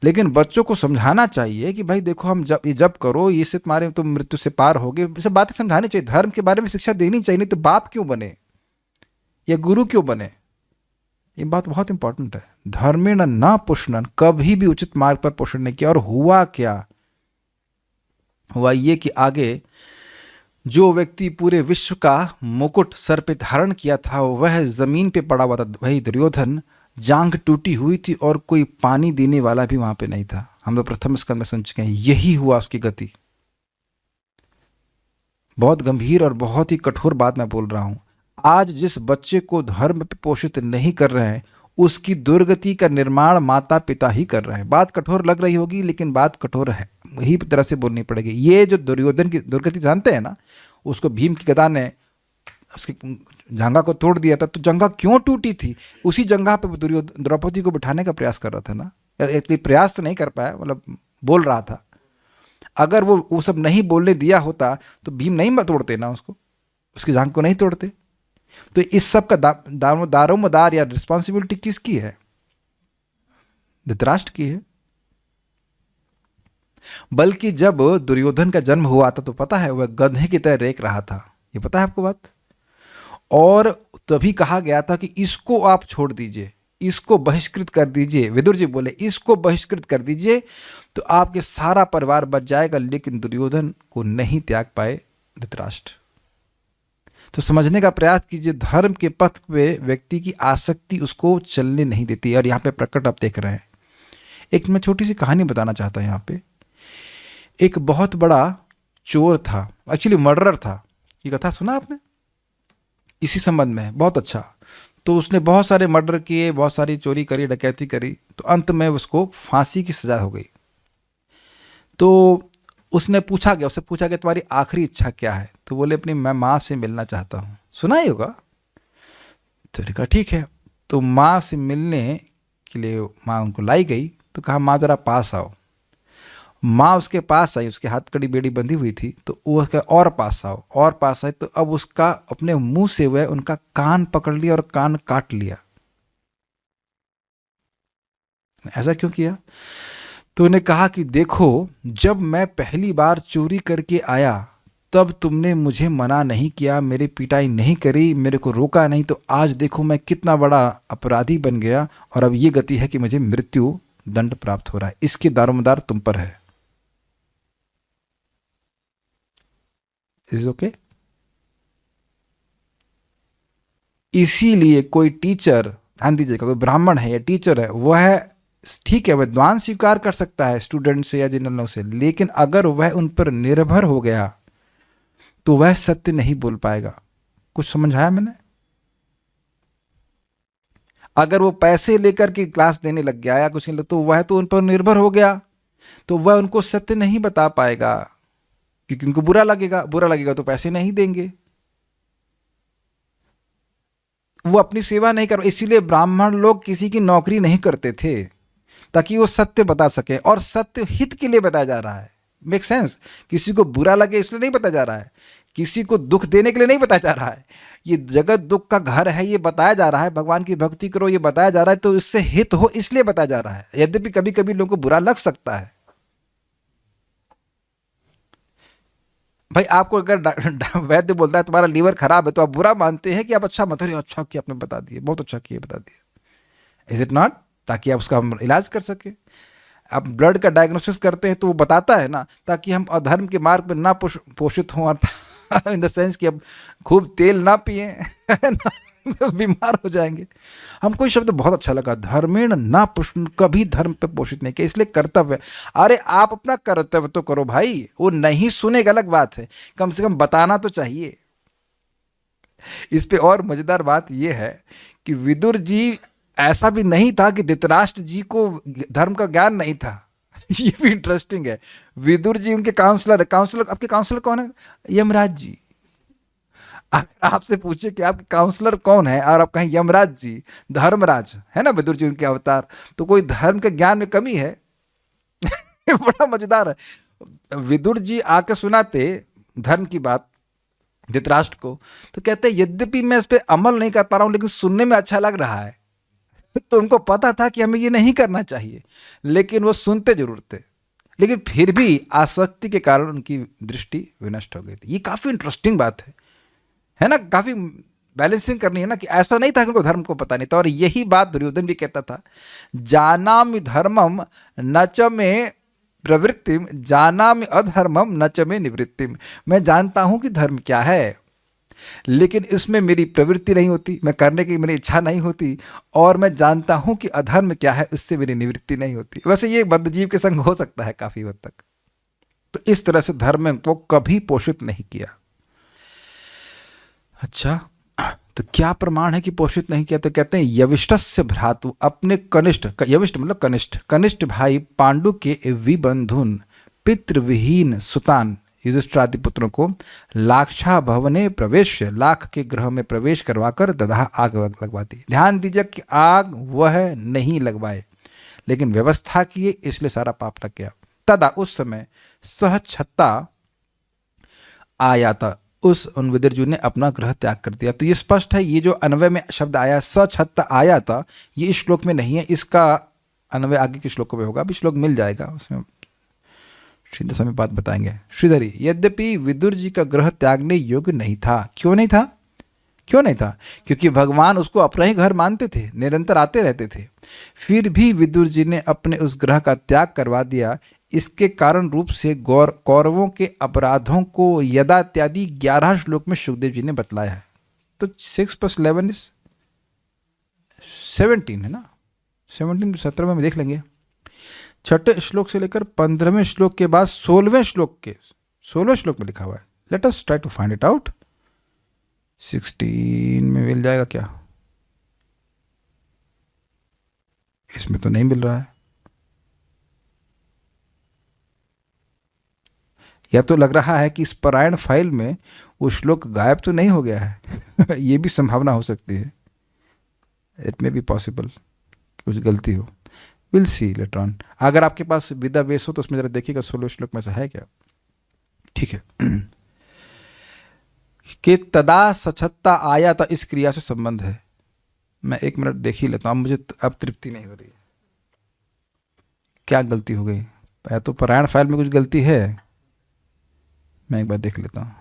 लेकिन बच्चों को समझाना चाहिए कि भाई देखो, हम जब ये जब करो, ये से तुम्हारे तुम मृत्यु से पार होगे। ये सब बातें समझानी चाहिए, धर्म के बारे में शिक्षा देनी चाहिए। नहीं तो बाप क्यों बने या गुरु क्यों बने? ये बात बहुत इंपॉर्टेंट है। धर्मेण न पोषणन, कभी भी उचित मार्ग पर पोषण नहीं किया। और हुआ क्या? हुआ ये कि आगे जो व्यक्ति पूरे विश्व का मुकुट सर पे धारण किया था, वह जमीन पे पड़ा हुआ था, वही दुर्योधन। जांघ टूटी हुई थी और कोई पानी देने वाला भी वहां पे नहीं था। हम लोग प्रथम स्कंद में सुन चुके हैं, यही हुआ उसकी गति। बहुत गंभीर और बहुत ही कठोर बात मैं बोल रहा हूं। आज जिस बच्चे को धर्म पे पोषित नहीं कर रहे हैं, उसकी दुर्गति का निर्माण माता पिता ही कर रहे हैं। बात कठोर लग रही होगी, लेकिन बात कठोर है, वही तरह से बोलनी पड़ेगी। ये जो दुर्योधन की दुर्गति जानते हैं ना, उसको भीम की गदा ने उसकी जंघा को तोड़ दिया था। तो जंघा क्यों टूटी थी? उसी जंघा पे दुर्योधन द्रौपदी को बिठाने का प्रयास कर रहा था ना। इसलिए प्रयास तो नहीं कर पाया, मतलब बोल रहा था। अगर वो सब नहीं बोलने दिया होता तो भीम नहीं तोड़ते ना उसको, उसकी जांघ को नहीं तोड़ते। तो इस सब का दारोमदार या रिस्पॉन्सिबिलिटी किसकी है? धृतराष्ट्र की है। बल्कि जब दुर्योधन का जन्म हुआ था तो पता है वह गधे की तरह रेक रहा था, ये पता है आपको बात? और तभी कहा गया था कि इसको आप छोड़ दीजिए, इसको बहिष्कृत कर दीजिए। विदुर जी बोले इसको बहिष्कृत कर दीजिए तो आपके सारा परिवार बच जाएगा। लेकिन दुर्योधन को नहीं त्याग पाए धृतराष्ट्र। तो समझने का प्रयास कीजिए, धर्म के पथ पे व्यक्ति की आसक्ति उसको चलने नहीं देती। और यहाँ पे प्रकट आप देख रहे हैं। एक मैं छोटी सी कहानी बताना चाहता हूँ यहाँ पे। एक बहुत बड़ा चोर था, एक्चुअली मर्डरर था। ये कथा सुना आपने? इसी संबंध में बहुत अच्छा। तो उसने बहुत सारे मर्डर किए, बहुत सारी चोरी करी, डकैती करी। तो अंत में उसको फांसी की सजा हो गई। तो उससे पूछा गया तुम्हारी आखिरी इच्छा क्या है? तो बोले अपनी मैं माँ से मिलना चाहता हूँ। सुना ही होगा। तो कहा ठीक है। तो माँ से मिलने के लिए माँ उनको लाई गई। तो कहा माँ ज़रा पास आओ। माँ उसके पास आई, उसके हाथ कड़ी बेड़ी बंधी हुई थी। तो वो उसका और पास आओ, और पास आई। तो अब उसका अपने मुंह से वह उनका कान पकड़ लिया और कान काट लिया। ऐसा क्यों किया? तो उन्हें कहा कि देखो, जब मैं पहली बार चोरी करके आया तब तुमने मुझे मना नहीं किया, मेरी पिटाई नहीं करी, मेरे को रोका नहीं। तो आज देखो मैं कितना बड़ा अपराधी बन गया और अब ये गति है कि मुझे मृत्यु दंड प्राप्त हो रहा है। इसकी दारोमदार तुम पर है। Is okay? इसीलिए कोई टीचर, ध्यान दीजिएगा, कोई ब्राह्मण है या टीचर है, वह ठीक है, विद्वान स्वीकार कर सकता है स्टूडेंट से या जिन लोगों से, लेकिन अगर वह उन पर निर्भर हो गया तो वह सत्य नहीं बोल पाएगा। कुछ समझ आया मैंने? अगर वो पैसे लेकर के क्लास देने लग गया या कुछ, तो वह तो उन पर निर्भर हो गया, तो वह उनको सत्य नहीं बता पाएगा, क्योंकि उनको बुरा लगेगा तो पैसे नहीं देंगे, वो अपनी सेवा नहीं कर। इसीलिए ब्राह्मण लोग किसी की नौकरी नहीं करते थे, ताकि वो सत्य बता सके। और सत्य हित के लिए बताया जा रहा है। Make sense? किसी को बुरा लगे इसलिए नहीं बताया जा रहा है, किसी को दुख देने के लिए नहीं बताया जा रहा है। ये जगत दुख का घर है, ये बताया जा रहा है। भगवान की भक्ति करो, ये बताया जा रहा है, तो इससे हित हो इसलिए बताया जा रहा है। यद्यपि कभी कभी लोगों को बुरा लग सकता है, भाई आपको अगर वैद्य बोलता है तुम्हारा लीवर खराब है तो आप बुरा मानते हैं कि आप अच्छा मत, अरे अच्छा किया आपने बता दिया, बहुत अच्छा किया बता दिया, इज इट नॉट? ताकि आप उसका इलाज कर सके। आप ब्लड का डायग्नोसिस करते हैं तो वो बताता है ना, ताकि हम अधर्म के मार्ग पर ना पोषित हों, और इन द सेंस कि अब खूब तेल ना पिए, है ना, तो बीमार हो जाएंगे। हमको ये शब्द बहुत अच्छा लगा, धर्मेण ना पुष्ण, कभी धर्म पे पोषित नहीं किया, इसलिए कर्तव्य। अरे आप अपना कर्तव्य तो करो भाई, वो नहीं सुनेगा अलग बात है, कम से कम बताना तो चाहिए। इस पे और मजेदार बात यह है कि विदुर जी, ऐसा भी नहीं था कि धृतराष्ट्र जी को धर्म का ज्ञान नहीं था। ये भी इंटरेस्टिंग है। विदुर जी उनके काउंसलर, काउंसलर आपके काउंसलर कौन है? यमराज जी। अगर आपसे पूछे कि आपके काउंसलर कौन है और आप कहें यमराज जी, धर्मराज है ना विदुर जी उनके अवतार, तो कोई धर्म के ज्ञान में कमी है? बड़ा मजेदार है। विदुर जी आके सुनाते धर्म की बात धृतराष्ट्र को, तो कहते यद्यपि मैं इस पे अमल नहीं कर पा रहा हूं लेकिन सुनने में अच्छा लग रहा है। तो उनको पता था कि हमें ये नहीं करना चाहिए, लेकिन वो सुनते जरूर थे, लेकिन फिर भी आसक्ति के कारण उनकी दृष्टि विनष्ट हो गई थी। ये काफी इंटरेस्टिंग बात है ना, काफी बैलेंसिंग करनी है ना, कि ऐसा नहीं था कि उनको धर्म को पता नहीं था। और यही बात दुर्योधन भी कहता था, जानामि धर्मम न च मे प्रवृत्तिम, जानामि अधर्मम न च मे निवृत्तिम। मैं जानता हूं कि धर्म क्या है, लेकिन इसमें मेरी प्रवृत्ति नहीं होती, मैं करने की मेरी इच्छा नहीं होती, और मैं जानता हूं कि अधर्म क्या है, उससे मेरी निवृत्ति नहीं होती। वैसे ये बद्धजीव के संग हो सकता है काफी हद तक। तो इस तरह से धर्म को कभी पोषित नहीं किया। अच्छा, तो क्या प्रमाण है कि पोषित नहीं किया? तो कहते हैं यविष्टस्य भ्रातु, अपने कनिष्ठ, यविष्ट मतलब कनिष्ठ, कनिष्ठ भाई पांडु के विबंधुन पितृविहीन सुतान युधिष्ठिरादि पुत्रों को लाक्षा भवने प्रवेश, लाख के ग्रह में प्रवेश करवाकर दधा आग लगवा दी। ध्यान दीजिए कि आग वह नहीं लगवाए, लेकिन व्यवस्था किए, इसलिए सारा पाप लग गया। तदा उस समय सहछत्ता आया था, उस उन विदुरजू ने अपना ग्रह त्याग कर दिया। तो ये स्पष्ट है, ये जो अन्वय में शब्द आया सछत्ता आया था, ये इस श्लोक में नहीं है, इसका अन्वय आगे के श्लोकों में होगा, अभी श्लोक मिल जाएगा, उसमें श्रीधर स्वामी बात बताएंगे। श्रीधरी, यद्यपि विदुर जी का ग्रह त्यागने योग्य नहीं था। क्यों नहीं था? क्यों नहीं था? क्योंकि भगवान उसको अपना ही घर मानते थे, निरंतर आते रहते थे। फिर भी विदुर जी ने अपने उस ग्रह का त्याग करवा दिया। इसके कारण रूप से कौरवों के अपराधों को यदा इत्यादि 11 श्लोक में सुखदेव जी ने बतलाया है। तो 6 + 11 = 17 है ना, 17 17 में देख लेंगे। छठे श्लोक से लेकर 15वें श्लोक के बाद 16वें श्लोक में लिखा हुआ है। Let us try to find it out. 16 में मिल जाएगा क्या? इसमें तो नहीं मिल रहा है, या तो लग रहा है कि इस पारायण फाइल में वो श्लोक गायब तो नहीं हो गया है। ये भी संभावना हो सकती है, इट मे बी पॉसिबल कुछ गलती हो। Will see later on. अगर आपके पास विदा बेस हो तो उसमें जरा देखिएगा 16 श्लोक में से है क्या। ठीक है, कि तदा सछत्ता आया था, इस क्रिया से संबंध है। मैं 1 मिनट देख ही लेता हूँ, मुझे अब तृप्ति नहीं हो रही। क्या गलती हो गई? या तो पारायण फाइल में कुछ गलती है, मैं एक बार देख लेता हूँ।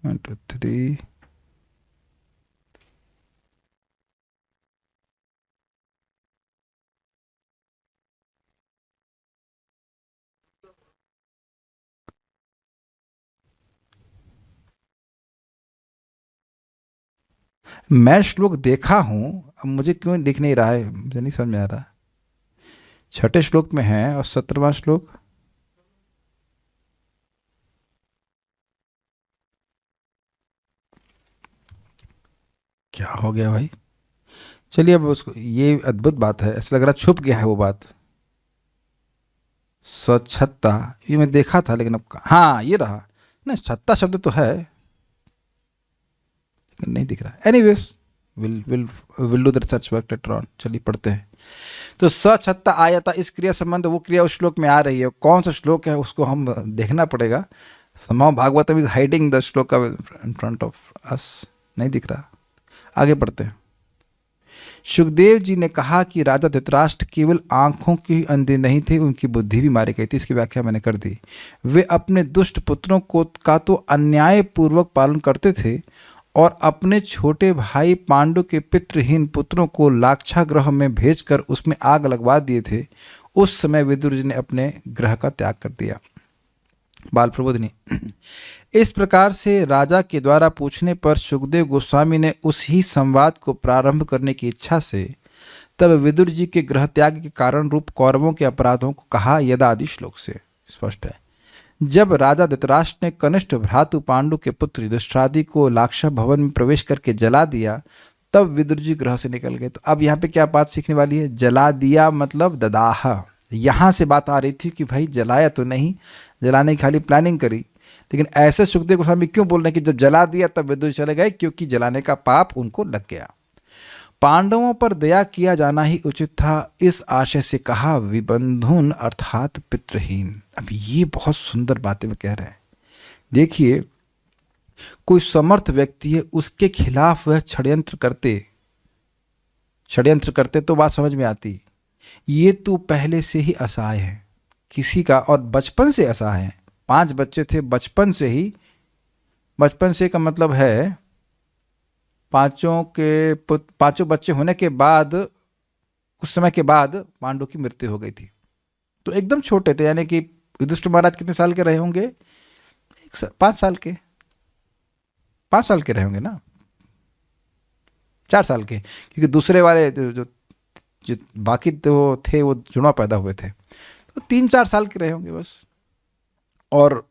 1 2 3 मैं श्लोक देखा हूं, अब मुझे क्यों दिख नहीं रहा है, मुझे नहीं समझ में आ रहा। छठे श्लोक में है और 17वां श्लोक, क्या हो गया भाई? चलिए अब उसको, ये अद्भुत बात है, ऐसा लग रहा छुप गया है वो बात। सछत्ता ये मैं देखा था, लेकिन अब हाँ ये रहा ना, छत्ता शब्द तो है लेकिन नहीं दिख रहा। Anyways will will will do the research work later on. चलिए पढ़ते हैं। तो सछत्ता आया था, इस क्रिया संबंध, वो क्रिया उस श्लोक में आ रही है। कौन सा श्लोक है उसको हम देखना पड़ेगा। समाव भागवतम इज हाइडिंग द श्लोक इन फ्रंट ऑफ अस, नहीं दिख रहा। आगे पढ़ते हैं। सुखदेव जी ने कहा कि राजा धृतराष्ट्र केवल आंखों की अंधे नहीं थे, उनकी बुद्धि भी मारी गई थी। इसकी व्याख्या मैंने कर दी। वे अपने दुष्ट पुत्रों को का तो अन्यायपूर्वक पालन करते थे और अपने छोटे भाई पांडु के पितृहीन पुत्रों को लाक्षागृह में भेजकर उसमें आग लगवा दिए थे। उस समय विदुर जी ने अपने ग्रह का त्याग कर दिया। बाल प्रबोधिनी। इस प्रकार से राजा के द्वारा पूछने पर सुखदेव गोस्वामी ने उस ही संवाद को प्रारंभ करने की इच्छा से तब विदुर जी के ग्रह त्याग के कारण रूप कौरवों के अपराधों को कहा यदादि श्लोक से स्पष्ट है। जब राजा धृतराष्ट्र ने कनिष्ठ भ्रातु पांडु के पुत्र युधिष्ठिर को लाक्षा भवन में प्रवेश करके जला दिया, तब विदुर जी ग्रह से निकल गए। तो अब यहाँ पे क्या बात सीखने वाली है? जला दिया मतलब ददाह। यहाँ से बात आ रही थी कि भाई जलाया तो नहीं, जलाने की खाली प्लानिंग करी, लेकिन ऐसे सुखदेव गोस्वामी क्यों बोल रहे हैं कि जब जला दिया तब विदुर चले गए? क्योंकि जलाने का पाप उनको लग गया। पांडवों पर दया किया जाना ही उचित था, इस आशय से कहा विबंधुन अर्थात पितृहीन। अब ये बहुत सुंदर बातें वो कह रहे हैं। देखिए, कोई समर्थ व्यक्ति है, उसके खिलाफ वह षड्यंत्र करते तो बात समझ में आती। ये तो पहले से ही असहाय है किसी का, और बचपन से असहाय है। 5 बच्चे थे बचपन से का मतलब है पांचों बच्चे होने के बाद कुछ समय के बाद पांडु की मृत्यु हो गई थी। तो एकदम छोटे थे, यानी कि युधिष्ठिर महाराज कितने साल के रहे होंगे? 5 साल के, 5 साल के रहे होंगे ना, 4 साल के, क्योंकि दूसरे वाले जो बाकी तो थे वो जुड़वा पैदा हुए थे, तो 3-4 साल के रहे होंगे बस। और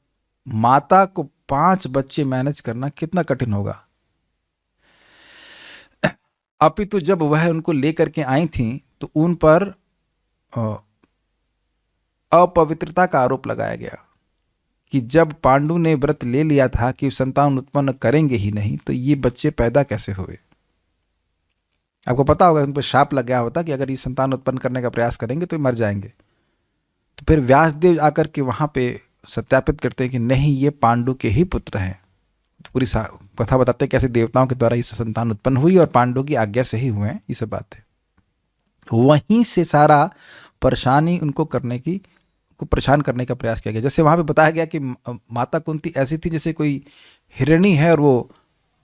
माता को 5 बच्चे मैनेज करना कितना कठिन होगा। अपितु जब वह उनको लेकर के आई थी तो उन पर अपवित्रता का आरोप लगाया गया कि जब पांडु ने व्रत ले लिया था कि संतान उत्पन्न करेंगे ही नहीं, तो ये बच्चे पैदा कैसे हुए? आपको पता होगा उन पर शाप लग गया होता कि अगर ये संतान उत्पन्न करने का प्रयास करेंगे तो मर जाएंगे। तो फिर व्यासदेव आकर के वहां पे सत्यापित करते हैं कि नहीं, ये पांडु के ही पुत्र हैं। तो पूरी कथा बताते हैं कैसे देवताओं के द्वारा ये संतान उत्पन्न हुई और पांडु की आज्ञा से ही हुए हैं, ये सब बात है। वहीं से सारा परेशानी उनको परेशान करने का प्रयास किया गया। जैसे वहां पे बताया गया कि माता कुंती ऐसी थी जैसे कोई हिरणी है और वो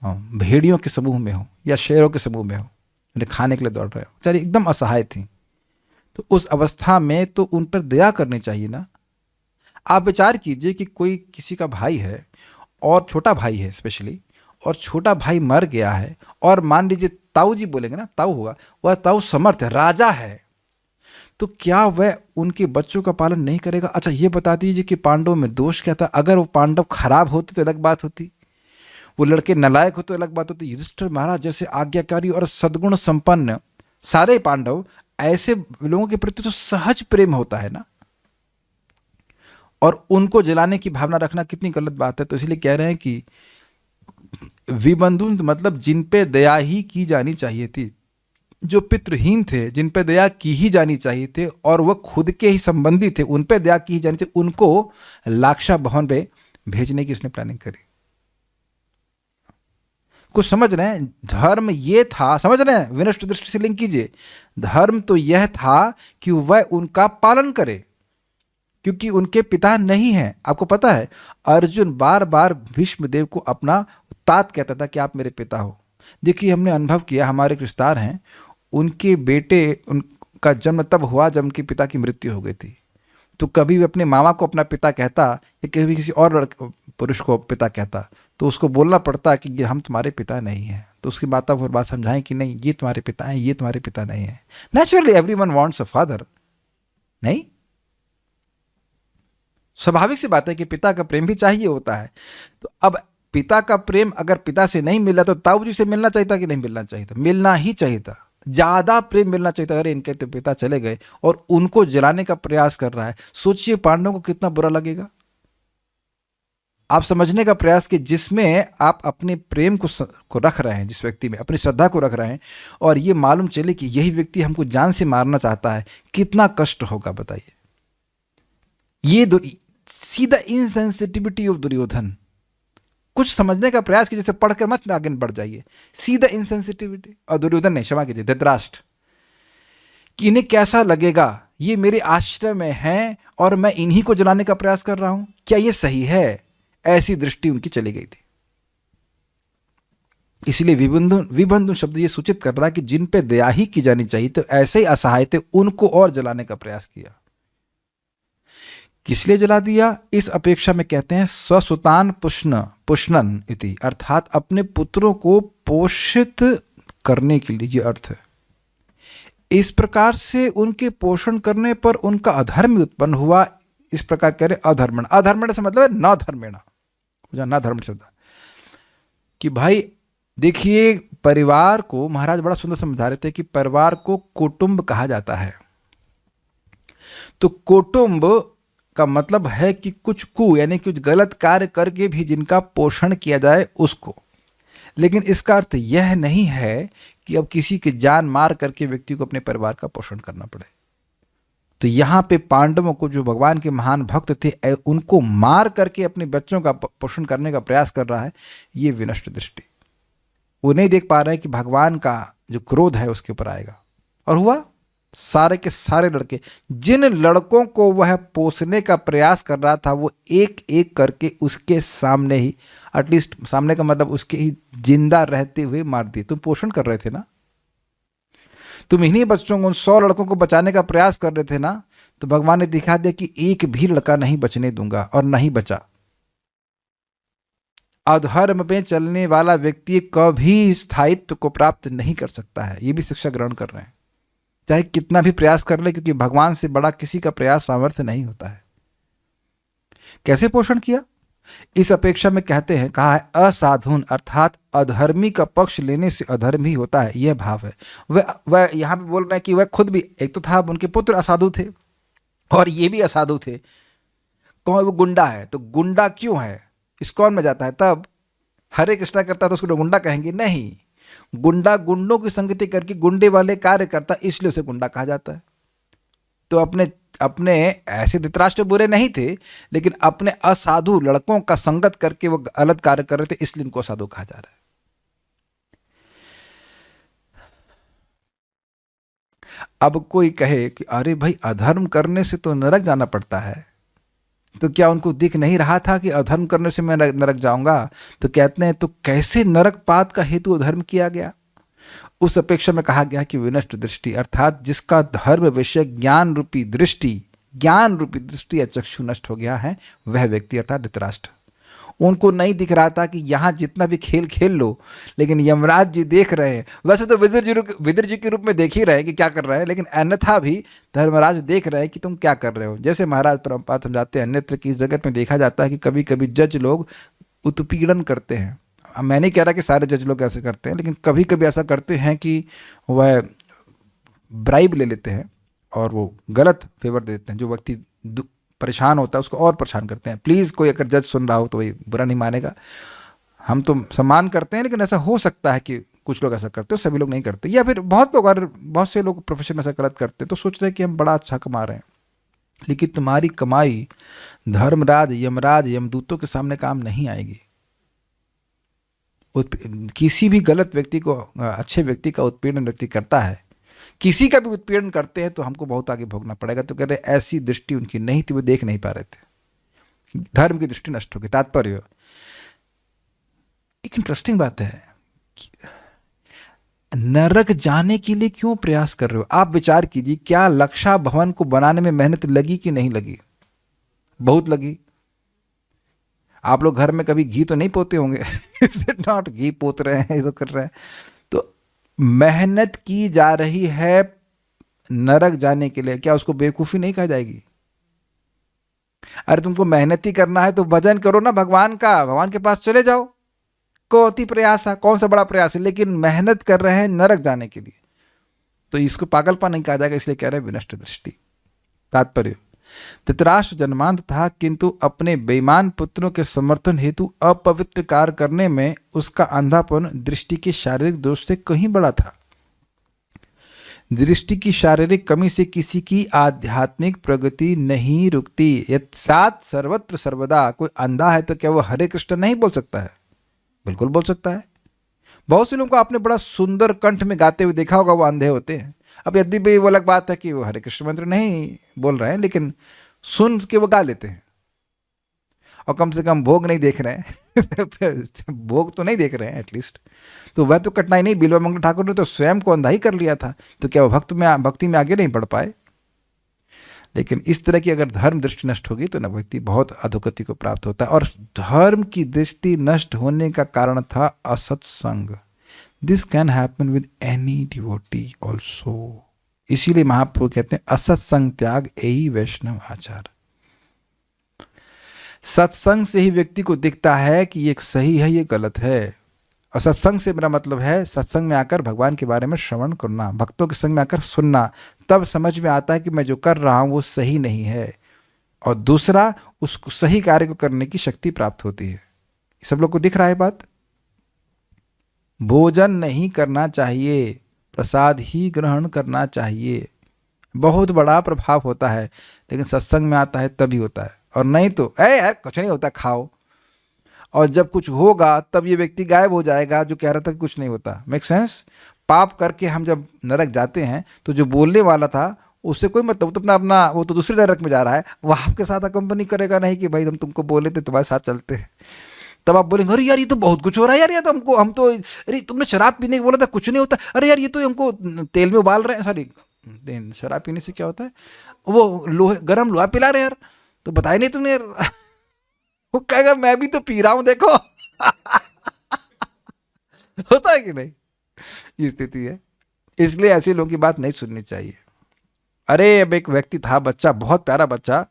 भेड़ियों के समूह में हो या शेरों के समूह में हो, उन्हें खाने के लिए दौड़ रहे हो, बेचारी एकदम असहाय थी। तो उस अवस्था में तो उन पर दया करनी चाहिए ना। आप विचार कीजिए कि कोई किसी का भाई है और छोटा भाई है स्पेशली, और छोटा भाई मर गया है, और मान लीजिए ताऊ जी बोलेंगे ना, ताऊ होगा, वह ताऊ समर्थ है, राजा है, तो क्या वह उनके बच्चों का पालन नहीं करेगा? अच्छा ये बता दीजिए कि पांडवों में दोष क्या था? अगर वो पांडव खराब होते तो अलग बात होती, वो लड़के नालायक होते तो अलग बात होती। युधिष्ठिर महाराज जैसे आज्ञाकारी और सद्गुण संपन्न सारे पांडव, ऐसे लोगों के प्रति तो सहज प्रेम होता है ना, और उनको जलाने की भावना रखना कितनी गलत बात है। तो इसलिए कह रहे हैं कि विबंधु मतलब जिन पे दया ही की जानी चाहिए थी, जो पितृहीन थे जिन पे दया की ही जानी चाहिए थे, और वह खुद के ही संबंधी थे, उन पे दया की ही जानी चाहिए, उनको लाक्षा भवन पे भेजने की उसने प्लानिंग करी। कुछ समझ रहे हैं? धर्म ये था, समझ रहे हैं? विनष्ट दृष्टि से लिंक कीजिए। धर्म तो यह था कि वह उनका पालन करे, क्योंकि उनके पिता नहीं हैं। आपको पता है अर्जुन बार बार भीष्मदेव को अपना तात कहता था कि आप मेरे पिता हो। देखिए, हमने अनुभव किया, हमारे एक रिश्तेदार हैं, उनके बेटे, उनका जन्म तब हुआ जब उनके पिता की मृत्यु हो गई थी। तो कभी भी अपने मामा को अपना पिता कहता या कभी किसी और पुरुष को पिता कहता, तो उसको बोलना पड़ता कि ये हम तुम्हारे पिता नहीं हैं। तो उसकी माता वो बात समझाएं कि नहीं, ये तुम्हारे पिता हैं, ये तुम्हारे पिता नहीं है। Naturally everyone wants a father, नहीं? स्वाभाविक सी बात है कि पिता का प्रेम भी चाहिए होता है। तो अब पिता का प्रेम अगर पिता से नहीं मिला तो ताऊ जी से मिलना चाहिए था कि नहीं मिलना चाहिए था? मिलना ही चाहिए था, ज्यादा प्रेम मिलना चाहिए था। अरे इनके तो पिता चले गए और उनको जलाने का प्रयास कर रहा है, सोचिए पांडवों को कितना बुरा लगेगा। आप समझने का प्रयास कि जिसमें आप अपने प्रेम को रख रहे हैं, जिस व्यक्ति में अपनी श्रद्धा को रख रहे हैं, और ये मालूम चले कि यही व्यक्ति हमको जान से मारना चाहता है, कितना कष्ट होगा बताइए। ये सीधा इनसेंसिटिविटी ऑफ दुर्योधन। कुछ समझने का प्रयास कीजिए, जैसे पढ़कर मत आगे बढ़ जाइए। See the insensitivity. और दुर्योधन ने, क्षमा कीजिए, धृतराष्ट्र, कि इन्हें कैसा लगेगा, ये मेरे आश्रय में हैं और मैं इन्हीं को जलाने का प्रयास कर रहा हूं, क्या ये सही है? ऐसी दृष्टि उनकी चली गई थी। इसलिए विबंधु शब्द ये सूचित कर रहा है कि जिन पे दया ही की जानी चाहिए तो ऐसे ही असहाय थे, उनको और जलाने का प्रयास किया। किस लिए जला दिया? इस अपेक्षा में कहते हैं स्वसुतान पुष्णन इति, अर्थात अपने पुत्रों को पोषित करने के लिए, ये अर्थ है। इस प्रकार से उनके पोषण करने पर उनका अधर्म उत्पन्न हुआ। इस प्रकार कह रहे अधर्मण, अधर्मण से मतलब है न धर्मेण, न धर्म शब्द, कि भाई देखिए परिवार को, महाराज बड़ा सुंदर समझा रहे थे कि परिवार को कुटुंब कहा जाता है। तो कुटुंब का मतलब है कि कुछ यानी कुछ गलत कार्य करके भी जिनका पोषण किया जाए उसको। लेकिन इसका अर्थ यह नहीं है कि अब किसी की जान मार करके व्यक्ति को अपने परिवार का पोषण करना पड़े। तो यहाँ पे पांडवों को, जो भगवान के महान भक्त थे, उनको मार करके अपने बच्चों का पोषण करने का प्रयास कर रहा है, ये विनष्ट दृष्टि। वो नहीं देख पा रहे हैं कि भगवान का जो क्रोध है उसके ऊपर आएगा। और हुआ, सारे के सारे लड़के, जिन लड़कों को वह पोसने का प्रयास कर रहा था, वो एक एक करके उसके सामने ही, एटलीस्ट सामने का मतलब उसके ही जिंदा रहते हुए मार दिए। तुम पोषण कर रहे थे ना, तुम इन्हीं बच्चों को, उन 100 लड़कों को बचाने का प्रयास कर रहे थे ना, तो भगवान ने दिखा दिया कि एक भी लड़का नहीं बचने दूंगा, और नहीं बचा। अधर्म में चलने वाला व्यक्ति कभी स्थायित्व को प्राप्त नहीं कर सकता है। ये भी शिक्षा ग्रहण कर रहे हैं, चाहे कितना भी प्रयास कर ले, क्योंकि भगवान से बड़ा किसी का प्रयास सामर्थ्य नहीं होता है। कैसे पोषण किया? इस अपेक्षा में कहते हैं, कहा है असाधुन, अर्थात अधर्मी का पक्ष लेने से अधर्म ही होता है, यह भाव है। वह यहां पे बोल रहे हैं कि वह खुद भी, एक तो था उनके पुत्र असाधु थे और ये भी असाधु थे। कौन? वो गुंडा है। तो गुंडा क्यों है? इस्कॉन में जाता है तब हरे कृष्णा करता है तो उसको गुंडा कहेंगे? नहीं, गुंडा गुंडों की संगति करके गुंडे वाले कार्य करता, इसलिए उसे गुंडा कहा जाता है। तो अपने ऐसे धृतराष्ट्र बुरे नहीं थे, लेकिन अपने असाधु लड़कों का संगत करके वो गलत कार्य कर रहे थे, इसलिए उनको असाधु कहा जा रहा है। अब कोई कहे कि अरे भाई अधर्म करने से तो नरक जाना पड़ता है, तो क्या उनको दिख नहीं रहा था कि अधर्म करने से मैं नरक जाऊंगा? तो कहते हैं, तो कैसे नरक पात का हेतु अधर्म किया गया? उस अपेक्षा में कहा गया कि विनष्ट दृष्टि, अर्थात जिसका धर्म विषय ज्ञान रूपी दृष्टि या चक्षु नष्ट हो गया है, वह व्यक्ति अर्थात धृतराष्ट्र। उनको नहीं दिख रहा था कि यहाँ जितना भी खेल खेल लो, लेकिन यमराज जी देख रहे हैं। वैसे तो विदुर जी के रूप में देख ही रहे हैं कि क्या कर रहे हैं, लेकिन अन्यथा भी धर्मराज देख रहे हैं कि तुम क्या कर रहे हो। जैसे महाराज परम्परा समझाते हैं, अन्यत्र की इस जगत में देखा जाता है कि कभी कभी जज लोग उत्पीड़न करते हैं। मैं नहीं कह रहा कि सारे जज लोग ऐसे करते हैं, लेकिन कभी कभी ऐसा करते हैं कि वह ब्राइब ले लेते हैं और वो गलत फेवर दे देते हैं। जो व्यक्ति परेशान होता है उसको और परेशान करते हैं। प्लीज़ कोई अगर जज सुन रहा हो तो वही बुरा नहीं मानेगा, हम तो सम्मान करते हैं, लेकिन ऐसा हो सकता है कि कुछ लोग ऐसा करते हो, सभी लोग नहीं करते। या फिर बहुत से लोग प्रोफेशन में ऐसा गलत करते हैं, तो सोच रहे हैं कि हम बड़ा अच्छा कमा रहे हैं, लेकिन तुम्हारी कमाई धर्मराज, यमराज, यमदूतों के सामने काम नहीं आएगी। किसी भी गलत व्यक्ति को अच्छे व्यक्ति का उत्पीड़न व्यक्ति करता है, किसी का भी उत्पीड़न करते हैं, तो हमको बहुत आगे भोगना पड़ेगा। तो कह रहे ऐसी दृष्टि उनकी नहीं थी, वो देख नहीं पा रहे थे, धर्म की दृष्टि नष्ट हो गई। तात्पर्य एक इंटरेस्टिंग बात है, नरक जाने के लिए क्यों प्रयास कर रहे हो? आप विचार कीजिए, क्या लक्षा भवन को बनाने में मेहनत लगी कि नहीं लगी? बहुत लगी। आप लोग घर में कभी घी तो नहीं पोते होंगे इज इट नॉट? घी पोत रहे हैं, ये कर रहे हैं, तो मेहनत की जा रही है नरक जाने के लिए। क्या उसको बेवकूफ़ी नहीं कहा जाएगी? अरे तुमको मेहनत ही करना है तो भजन करो ना भगवान का, भगवान के पास चले जाओ। कौन प्रयास है, कौन सा बड़ा प्रयास है, लेकिन मेहनत कर रहे हैं नरक जाने के लिए, तो इसको पागलपन नहीं कहा जाएगा। इसलिए कह रहे हैं विनष्ट दृष्टि। तात्पर्य, धृतराष्ट्र जन्मांध था, किंतु अपने बेईमान पुत्रों के समर्थन हेतु अपवित्र कार्य करने में उसका अंधापन दृष्टि के शारीरिक दोष से कहीं बड़ा था। दृष्टि की शारीरिक कमी से किसी की आध्यात्मिक प्रगति नहीं रुकती। यत्सात् सर्वत्र सर्वदा। कोई अंधा है तो क्या वो हरे कृष्ण नहीं बोल सकता है? बिल्कुल बोल सकता है। बहुत से लोगों को आपने बड़ा सुंदर कंठ में गाते हुए देखा होगा, वो अंधे होते हैं। अब यदि भी वो अलग बात है कि वो हरे कृष्ण मंत्र नहीं बोल रहे हैं, लेकिन सुन के वो गा लेते हैं, और कम से कम भोग नहीं देख रहे हैं भोग तो नहीं देख रहे हैं एटलीस्ट। तो वह तो कठिनाई नहीं, बिल्वामंगल ठाकुर ने तो स्वयं को अंधा ही कर लिया था, तो क्या वो भक्ति में आगे नहीं बढ़ पाए? लेकिन इस तरह की अगर धर्म दृष्टि नष्ट होगी तो न व्यक्ति बहुत अधोगति को प्राप्त होता है। और धर्म की दृष्टि नष्ट होने का कारण था असत्संग। This can happen with any devotee also. इसीलिए महाप्रभु कहते हैं असत्संग त्याग यही वैष्णव आचार। सत्संग से ही व्यक्ति को दिखता है कि ये सही है, ये गलत है। और सत्संग से मेरा मतलब है सत्संग में आकर भगवान के बारे में श्रवण करना, भक्तों के संग में आकर सुनना, तब समझ में आता है कि मैं जो कर रहा हूं वो सही नहीं है। और दूसरा, उस सही कार्य को करने की शक्ति प्राप्त होती है। सब लोग को दिख रहा है बात? भोजन नहीं करना चाहिए, प्रसाद ही ग्रहण करना चाहिए। बहुत बड़ा प्रभाव होता है, लेकिन सत्संग में आता है तभी होता है, और नहीं तो यार कुछ नहीं होता, खाओ। और जब कुछ होगा तब ये व्यक्ति गायब हो जाएगा जो कह रहा था कि कुछ नहीं होता। Make sense? पाप करके हम जब नरक जाते हैं तो जो बोलने वाला था उससे कोई मतलब, वो तो अपना वो तो दूसरे नरक में जा रहा है, वो आपके साथ अकम्पनी करेगा नहीं कि भाई हम तुमको बोले थे तुम्हारे साथ चलते हैं। तब आप बोलेंगे अरे यार ये तो बहुत कुछ हो रहा है यार, ये तो हम तो अरे तुमने शराब पीने को बोला था, कुछ नहीं होता। अरे यार ये तो हमको तेल में उबाल रहे हैं, सॉरी शराब पीने से क्या होता है, वो लोहे गर्म लोहा पिला रहे यार, तो बताया नहीं तुमने यार। वो कहेगा मैं भी तो पी रहा हूं देखो। होता है कि नहीं? ये स्थिति है। इसलिए ऐसे लोगों की बात नहीं सुननी चाहिए। अरे अब एक व्यक्ति था, बच्चा, बहुत प्यारा बच्चा,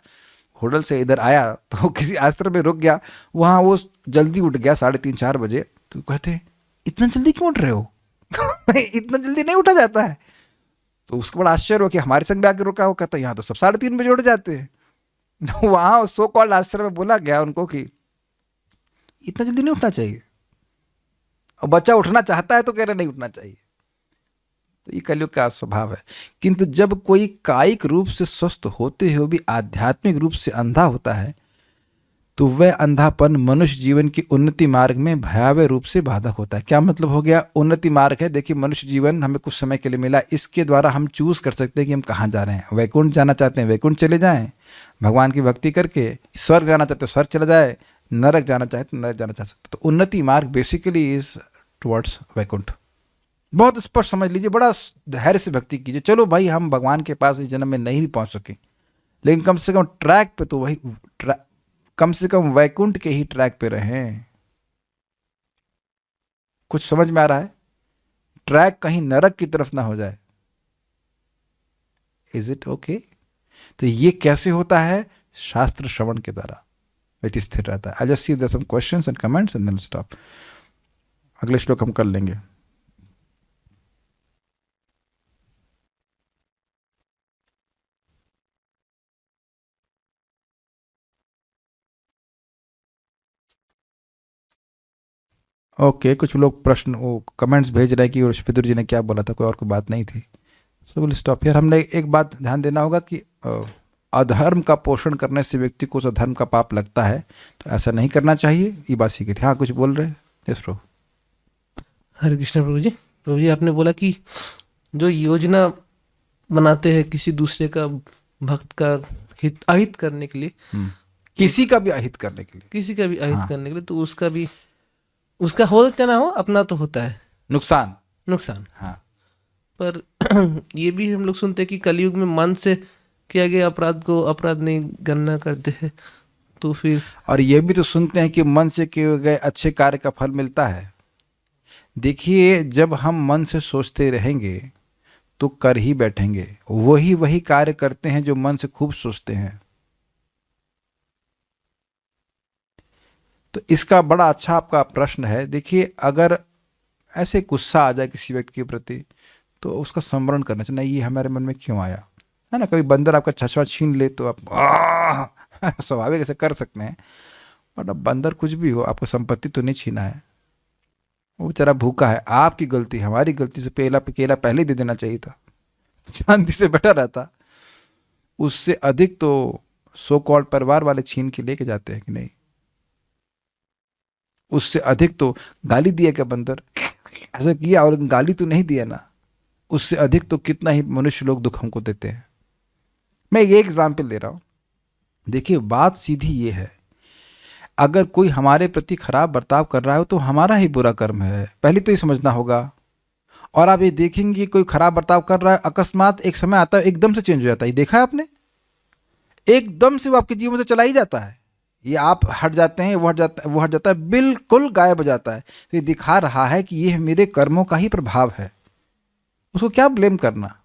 होटल से इधर आया तो किसी आश्रम में रुक गया। वहां वो जल्दी उठ गया 3:30-4 बजे। तो कहते इतना जल्दी क्यों उठ रहे हो? इतना जल्दी नहीं उठा जाता है। तो उसको बड़ा आश्चर्य हो कि हमारे संग में आके रुका। वो कहता यहाँ तो सब 3:30 बजे उठ जाते हैं। वहां सो कॉल्ड आश्रम में बोला गया उनको कि इतना जल्दी नहीं उठना चाहिए। और बच्चा उठना चाहता है तो कह रहे नहीं उठना चाहिए। तो ये कलयुग का स्वभाव है। किंतु जब कोई कायिक रूप से स्वस्थ होते हुए भी आध्यात्मिक रूप से अंधा होता है तो वह अंधापन मनुष्य जीवन की उन्नति मार्ग में भयावह रूप से बाधक होता है। क्या मतलब हो गया? उन्नति मार्ग है। देखिए मनुष्य जीवन हमें कुछ समय के लिए मिला, इसके द्वारा हम चूज कर सकते हैं कि हम कहाँ जा रहे हैं। वैकुंठ जाना चाहते हैं वैकुंठ चले जाएं, भगवान की भक्ति करके। स्वर्ग जाना चाहते हैं स्वर्ग चला जाए, नरक जाना चाहते तो नरक जाना चाह सकते। तो उन्नति मार्ग बेसिकली इज टुवर्ड्स वैकुंठ। बहुत स्पष्ट समझ लीजिए, बड़ा धैर्य से भक्ति कीजिए। चलो भाई हम भगवान के पास इस जन्म में नहीं भी पहुंच सके, लेकिन कम से कम ट्रैक पे तो वही, कम से कम वैकुंठ के ही ट्रैक पे रहें। कुछ समझ में आ रहा है? ट्रैक कहीं नरक की तरफ ना हो जाए। Is it okay? तो ये कैसे होता है? शास्त्र श्रवण के द्वारा व्यक्ति स्थिर रहता है। I just see there some questions and comments and then stop. अगले श्लोक हम कर लेंगे। ओके कुछ लोग प्रश्न वो कमेंट्स भेज रहे हैं कि विदुर जी ने क्या बोला था, कोई और कोई बात नहीं थी। So will stop here. हमने एक बात ध्यान देना होगा कि अधर्म का पोषण करने से व्यक्ति को उस अधर्म का पाप लगता है, तो ऐसा नहीं करना चाहिए। ये बात सीखी थी। हाँ कुछ बोल रहे हैं? यस प्रभु। हरे कृष्ण प्रभु जी। प्रभु जी आपने बोला कि जो योजना बनाते हैं किसी दूसरे का भक्त का हित अहित करने के लिए, किसी का भी अहित करने के लिए, किसी का भी अहित हाँ। करने के लिए, तो उसका भी, उसका हो क्या ना हो, अपना तो होता है नुकसान। नुकसान। हाँ पर ये भी हम लोग सुनते हैं कि कलयुग में मन से किया गया अपराध को अपराध नहीं गणना करते हैं, तो फिर और ये भी तो सुनते हैं कि मन से किए गए अच्छे कार्य का फल मिलता है। देखिए जब हम मन से सोचते रहेंगे तो कर ही बैठेंगे। वही कार्य करते हैं जो मन से खूब सोचते हैं। तो इसका बड़ा अच्छा आपका प्रश्न है। देखिए अगर ऐसे गुस्सा आ जाए किसी व्यक्ति के प्रति तो उसका स्मरण करना चाहिए, नहीं ये हमारे मन में क्यों आया, है ना। कभी बंदर आपका छछवा छीन ले तो आप स्वाभाविक ऐसे कर सकते हैं, बट अब बंदर कुछ भी हो, आपको संपत्ति तो नहीं छीना है। वो बेचारा भूखा है, आपकी गलती, हमारी गलती से केला पहले ही दे देना चाहिए था, शांति से बैठा रहता। उससे अधिक तो सो कॉल्ड परिवार वाले छीन के लेके जाते हैं कि नहीं। उससे अधिक तो गाली दिया क्या बंदर, ऐसा किया और गाली तो नहीं दिया ना, उससे अधिक तो कितना ही मनुष्य लोग दुख हमको देते हैं। मैं ये एग्जाम्पल दे रहा हूँ। देखिए बात सीधी ये है, अगर कोई हमारे प्रति खराब बर्ताव कर रहा है तो हमारा ही बुरा कर्म है, पहले तो ये समझना होगा। और आप ये देखेंगे कोई खराब बर्ताव कर रहा है, अकस्मात एक समय आता है एकदम से चेंज हो जाता है, देखा है आपने, एकदम से वो आपके जीवन से चला ही जाता है। ये आप हट जाते हैं, वो हट जाता है, वो हट जाता है, बिल्कुल गायब हो जाता है। तो ये दिखा रहा है कि ये मेरे कर्मों का ही प्रभाव है। उसको क्या ब्लेम करना,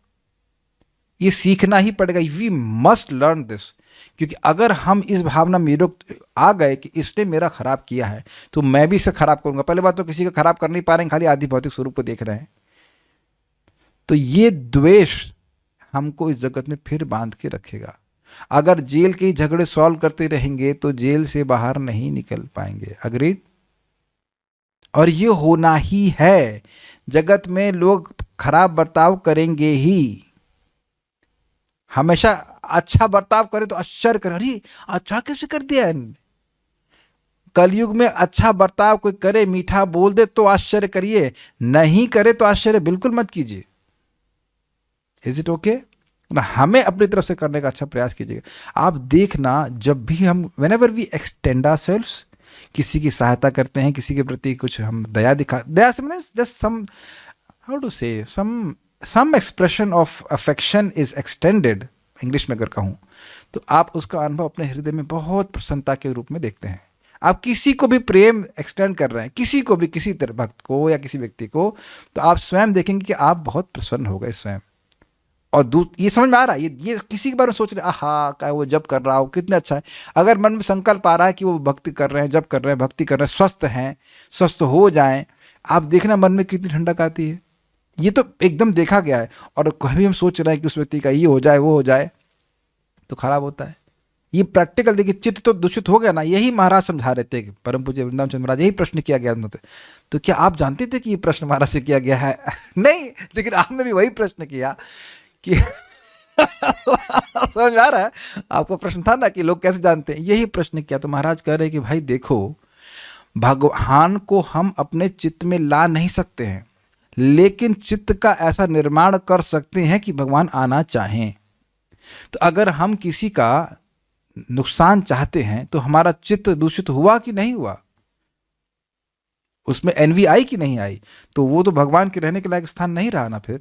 ये सीखना ही पड़ेगा। We must learn this. क्योंकि अगर हम इस भावना में आ गए कि इसने मेरा खराब किया है तो मैं भी इसे खराब करूंगा, पहले बात तो किसी का खराब कर नहीं पा रहे हैं, खाली आदि भौतिक स्वरूप को देख रहे हैं, तो ये द्वेष हमको इस जगत में फिर बांध के रखेगा। अगर जेल के झगड़े सॉल्व करते रहेंगे तो जेल से बाहर नहीं निकल पाएंगे। अग्रीड? और ये होना ही है, जगत में लोग खराब बर्ताव करेंगे ही। हमेशा अच्छा बर्ताव करे तो आश्चर्य करे, अरे अच्छा कैसे कर दिया इन्होंने। कलयुग में अच्छा बर्ताव कोई करे, मीठा बोल दे तो आश्चर्य करिए, नहीं करे तो आश्चर्य बिल्कुल मत कीजिए। Is it okay? हमें अपनी तरफ से करने का अच्छा प्रयास कीजिएगा। आप देखना, जब भी हम व्हेनेवर वी एक्सटेंड आवरसेल्व्स, किसी की सहायता करते हैं, किसी के प्रति कुछ हम दया से मतलब just some, how to say, some expression of affection is extended, English में अगर कहूँ तो आप उसका अनुभव अपने हृदय में बहुत प्रसन्नता के रूप में देखते हैं। आप किसी को भी प्रेम एक्सटेंड कर रहे हैं, किसी को भी, किसी तरह भक्त को या किसी व्यक्ति को, तो आप स्वयं देखेंगे कि आप बहुत प्रसन्न हो गए स्वयं। और ये समझ में आ रहा है, ये किसी के बारे में सोच रहे आहा क्या वो जब कर रहा हो कितना अच्छा है। अगर मन में संकल्प आ रहा है कि वो भक्ति कर रहे हैं, जब कर रहे हैं, भक्ति कर रहे हैं, स्वस्थ हैं, स्वस्थ हो जाएं, आप देखना मन में कितनी ठंडक आती है। ये तो एकदम देखा गया है। और कभी हम सोच रहे हैं कि उस व्यक्ति का ये हो जाए वो हो जाए तो खराब होता है। ये प्रैक्टिकल देखिए, चित्त तो दूषित हो गया ना। यही महाराज समझा रहे थे, परम पूज्य वृंदावन चंद्र महाराज, यही प्रश्न किया गया उनसे। तो क्या आप जानते थे कि ये प्रश्न महाराज से किया गया है? नहीं, लेकिन आपने भी वही प्रश्न किया कि समझ आ रहा है? आपका प्रश्न था ना कि लोग कैसे जानते हैं, यही प्रश्न किया। तो महाराज कह रहे हैं कि भाई देखो, भगवान को हम अपने चित्त में ला नहीं सकते हैं, लेकिन चित्त का ऐसा निर्माण कर सकते हैं कि भगवान आना चाहें। तो अगर हम किसी का नुकसान चाहते हैं तो हमारा चित्त दूषित हुआ कि नहीं हुआ, उसमें एनवी आई कि नहीं आई, तो वो तो भगवान के रहने के लायक स्थान नहीं रहा ना फिर।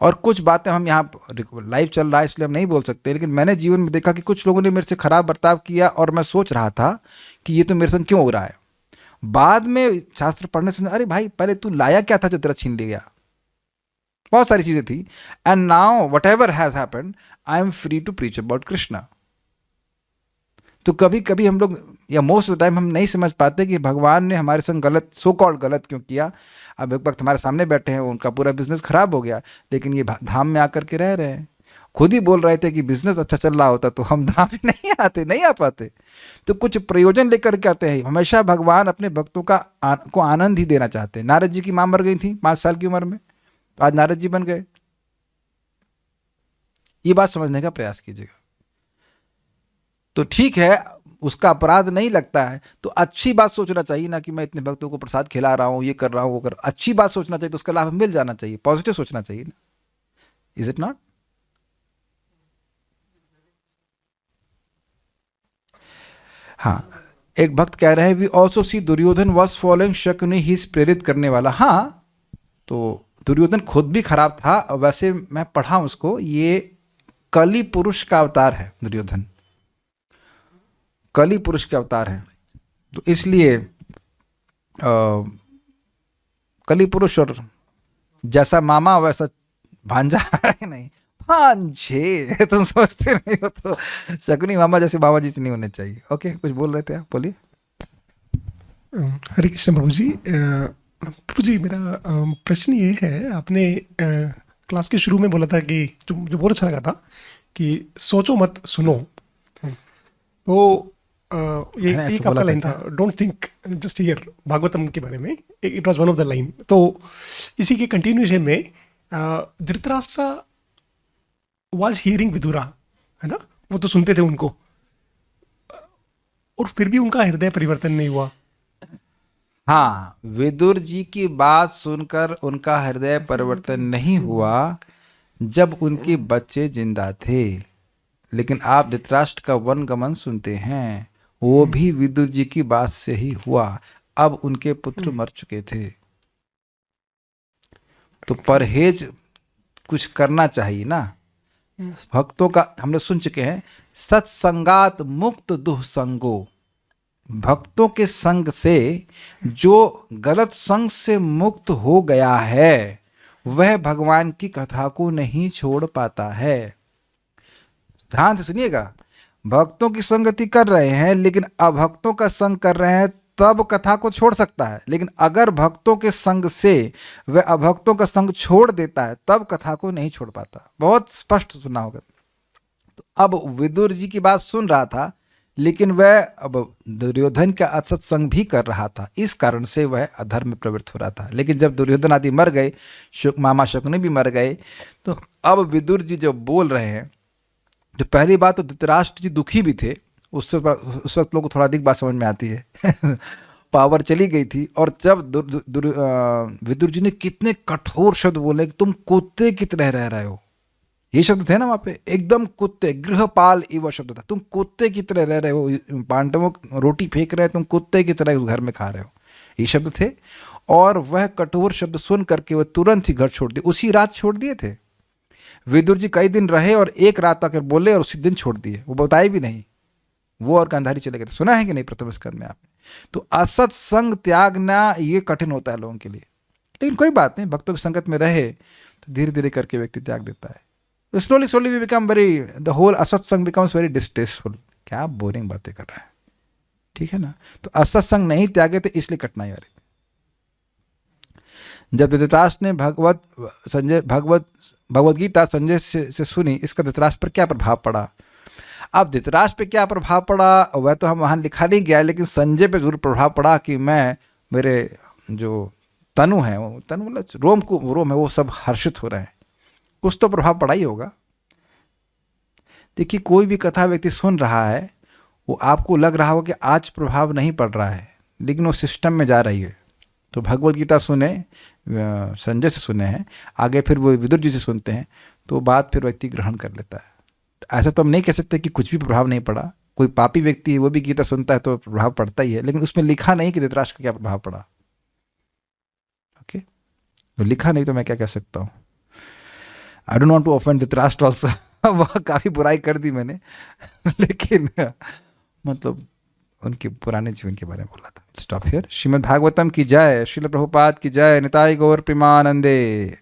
और कुछ बातें हम यहाँ लाइव चल रहा है इसलिए हम नहीं बोल सकते, लेकिन मैंने जीवन में देखा कि कुछ लोगों ने मेरे से खराब बर्ताव किया और मैं सोच रहा था कि ये तो मेरे संग क्यों हो रहा है। बाद में शास्त्र पढ़ने से अरे भाई पहले तू लाया क्या था जो तेरा छीन लिया, बहुत सारी चीजें थी। And now whatever has happened I am free to preach about Krishna. तो कभी कभी हम लोग या मोस्ट ऑफ द टाइम हम नहीं समझ पाते कि भगवान ने हमारे संग गलत, सो कॉल्ड गलत क्यों किया। अब एक वक्त हमारे सामने बैठे हैं, उनका पूरा बिजनेस खराब हो गया, लेकिन ये धाम में आकर के रह रहे हैं। खुद ही बोल रहे थे कि बिजनेस अच्छा चल रहा होता तो हम धाम में नहीं आते, नहीं आ पाते। तो कुछ प्रयोजन लेकर के आते हैं। हमेशा भगवान अपने भक्तों को आनंद ही देना चाहते हैं। नारद जी की माँ मर गई थी 5 साल की उम्र में, तो आज नारद जी बन गए। ये बात समझने का प्रयास कीजिएगा। तो ठीक है, उसका अपराध नहीं लगता है तो अच्छी बात सोचना चाहिए ना कि मैं इतने भक्तों को प्रसाद खिला रहा हूं, ये कर रहा हूं, वो कर, अच्छी बात सोचना चाहिए, तो उसका लाभ मिल जाना चाहिए, पॉजिटिव सोचना चाहिए ना। Is it not? हाँ, एक भक्त कह रहे हैं we also see Duryodhana was following Shakuni, ही प्रेरित करने वाला। हाँ, तो दुर्योधन खुद भी खराब था। वैसे मैं पढ़ा उसको, ये कली पुरुष का अवतार है दुर्योधन, कली पुरुष के अवतार है। तो इसलिए कली पुरुष, और जैसा मामा वैसा भांजा है नहीं, भांजे तुम समझते नहीं हो। तो शकुनी मामा जैसे बाबा जी से नहीं होने चाहिए। ओके, कुछ बोल रहे थे आप, बोलिए। हरे कृष्ण प्रभु जी। प्रभु जी मेरा प्रश्न ये है, आपने क्लास के शुरू में बोला था कि जो मुझे बहुत अच्छा लगा था कि सोचो मत सुनो। तो ये एक आपका लाइन था, don't think just here, Bhagavatam के बारे में। It was one of the line. तो इसी के कंटिन्यूएशन में धृतराष्ट्र वाज हियरिंग विदुरा, है ना, वो तो सुनते थे उनको। और फिर भी उनका हृदय परिवर्तन नहीं हुआ। हाँ, विदुर जी की बात सुनकर उनका हृदय परिवर्तन नहीं हुआ जब उनके बच्चे जिंदा थे। लेकिन आप धृतराष्ट्र का वनगमन सुनते हैं, वो भी विदुर जी की बात से ही हुआ। अब उनके पुत्र मर चुके थे, तो परहेज कुछ करना चाहिए ना। भक्तों का हमने सुन चुके हैं, सत्संगात मुक्त दुःसंगो। भक्तों के संग से जो गलत संग से मुक्त हो गया है वह भगवान की कथा को नहीं छोड़ पाता है। ध्यान से सुनिएगा, भक्तों की संगति कर रहे हैं लेकिन अभक्तों का संग कर रहे हैं तब कथा को छोड़ सकता है, लेकिन अगर भक्तों के संग से वह अभक्तों का संग छोड़ देता है तब कथा को नहीं छोड़ पाता। बहुत स्पष्ट सुना होगा। तो अब विदुर जी की बात सुन रहा था, लेकिन वह अब दुर्योधन का असत संग भी कर रहा था, इस कारण से वह अधर्म में प्रवृत्त हो रहा था। लेकिन जब दुर्योधन आदि मर गए, मामा शकुनी भी मर गए, तो अब विदुर जी जो बोल रहे हैं, जो पहली बात तो धृतराष्ट्र जी दुखी भी थे, उस वक्त लोगों को थोड़ा अधिक बात समझ में आती है पावर चली गई थी। और जब विदुर जी ने कितने कठोर शब्द बोले कि तुम कुत्ते की तरह रह रहे हो, ये शब्द थे ना वहां पे, एकदम कुत्ते, गृहपाल इव शब्द था, तुम कुत्ते की तरह रह रहे हो, पांडवों रोटी फेंक रहे हैं, तुम कुत्ते की तरह घर में खा रहे हो, ये शब्द थे। और वह कठोर शब्द सुन करके वह तुरंत ही घर छोड़ दिए, उसी रात छोड़ दिए थे। विदुर जी कई दिन रहे और एक रात आकर बोले और उसी दिन छोड़ दिए, वो बताए भी नहीं, वो और गांधारी चले गए थे। सुना है कि नहीं प्रथम स्कंद में आपने? तो असत संग त्यागना ये कठिन होता है लोगों के लिए, लेकिन कोई बात नहीं, भक्तों की संगत में रहे तो धीरे धीरे करके व्यक्ति त्याग देता है। Slowly we become the whole असत्संग becomes very distasteful। क्या बोरिंग बातें कर रहा है, ठीक है ना। तो असत्संग नहीं त्यागे थे, इसलिए कठिनाई आ रही थी। जब धृतराष्ट्र ने भगवत गीता संजय से सुनी, इसका धृतराष्ट्र पर क्या प्रभाव पड़ा? अब धृतराष्ट्र पे क्या प्रभाव पड़ा वह तो हम वहाँ लिखा नहीं गया, लेकिन संजय पे जरूर प्रभाव पड़ा कि मेरे जो तनु है, वो तनु मतलब रोम है, वो सब हर्षित हो रहे हैं, कुछ तो प्रभाव पड़ा ही होगा। देखिए, कोई भी कथा व्यक्ति सुन रहा है, वो आपको लग रहा हो कि आज प्रभाव नहीं पड़ रहा है, लेकिन वो सिस्टम में जा रही है। तो भगवत गीता सुने, संजय से सुने हैं, आगे फिर वो विदुर जी से सुनते हैं, तो बात फिर व्यक्ति ग्रहण कर लेता है। तो ऐसा तो हम नहीं कह सकते कि कुछ भी प्रभाव नहीं पड़ा। कोई पापी व्यक्ति है, वो भी गीता सुनता है तो प्रभाव पड़ता ही है, लेकिन उसमें लिखा नहीं कि धृतराष्ट्र का क्या प्रभाव पड़ा। ओके, तो लिखा नहीं तो मैं क्या कह सकता हूँ। I don't want to offend Dhritarashtra also वह काफ़ी बुराई कर दी मैंने लेकिन मतलब उनके पुराने जीवन के बारे में बोला था। Stop here. श्रीमद् भागवतम की जय, श्रील प्रभुपाद की जय, निताई गौर प्रेमानंदे।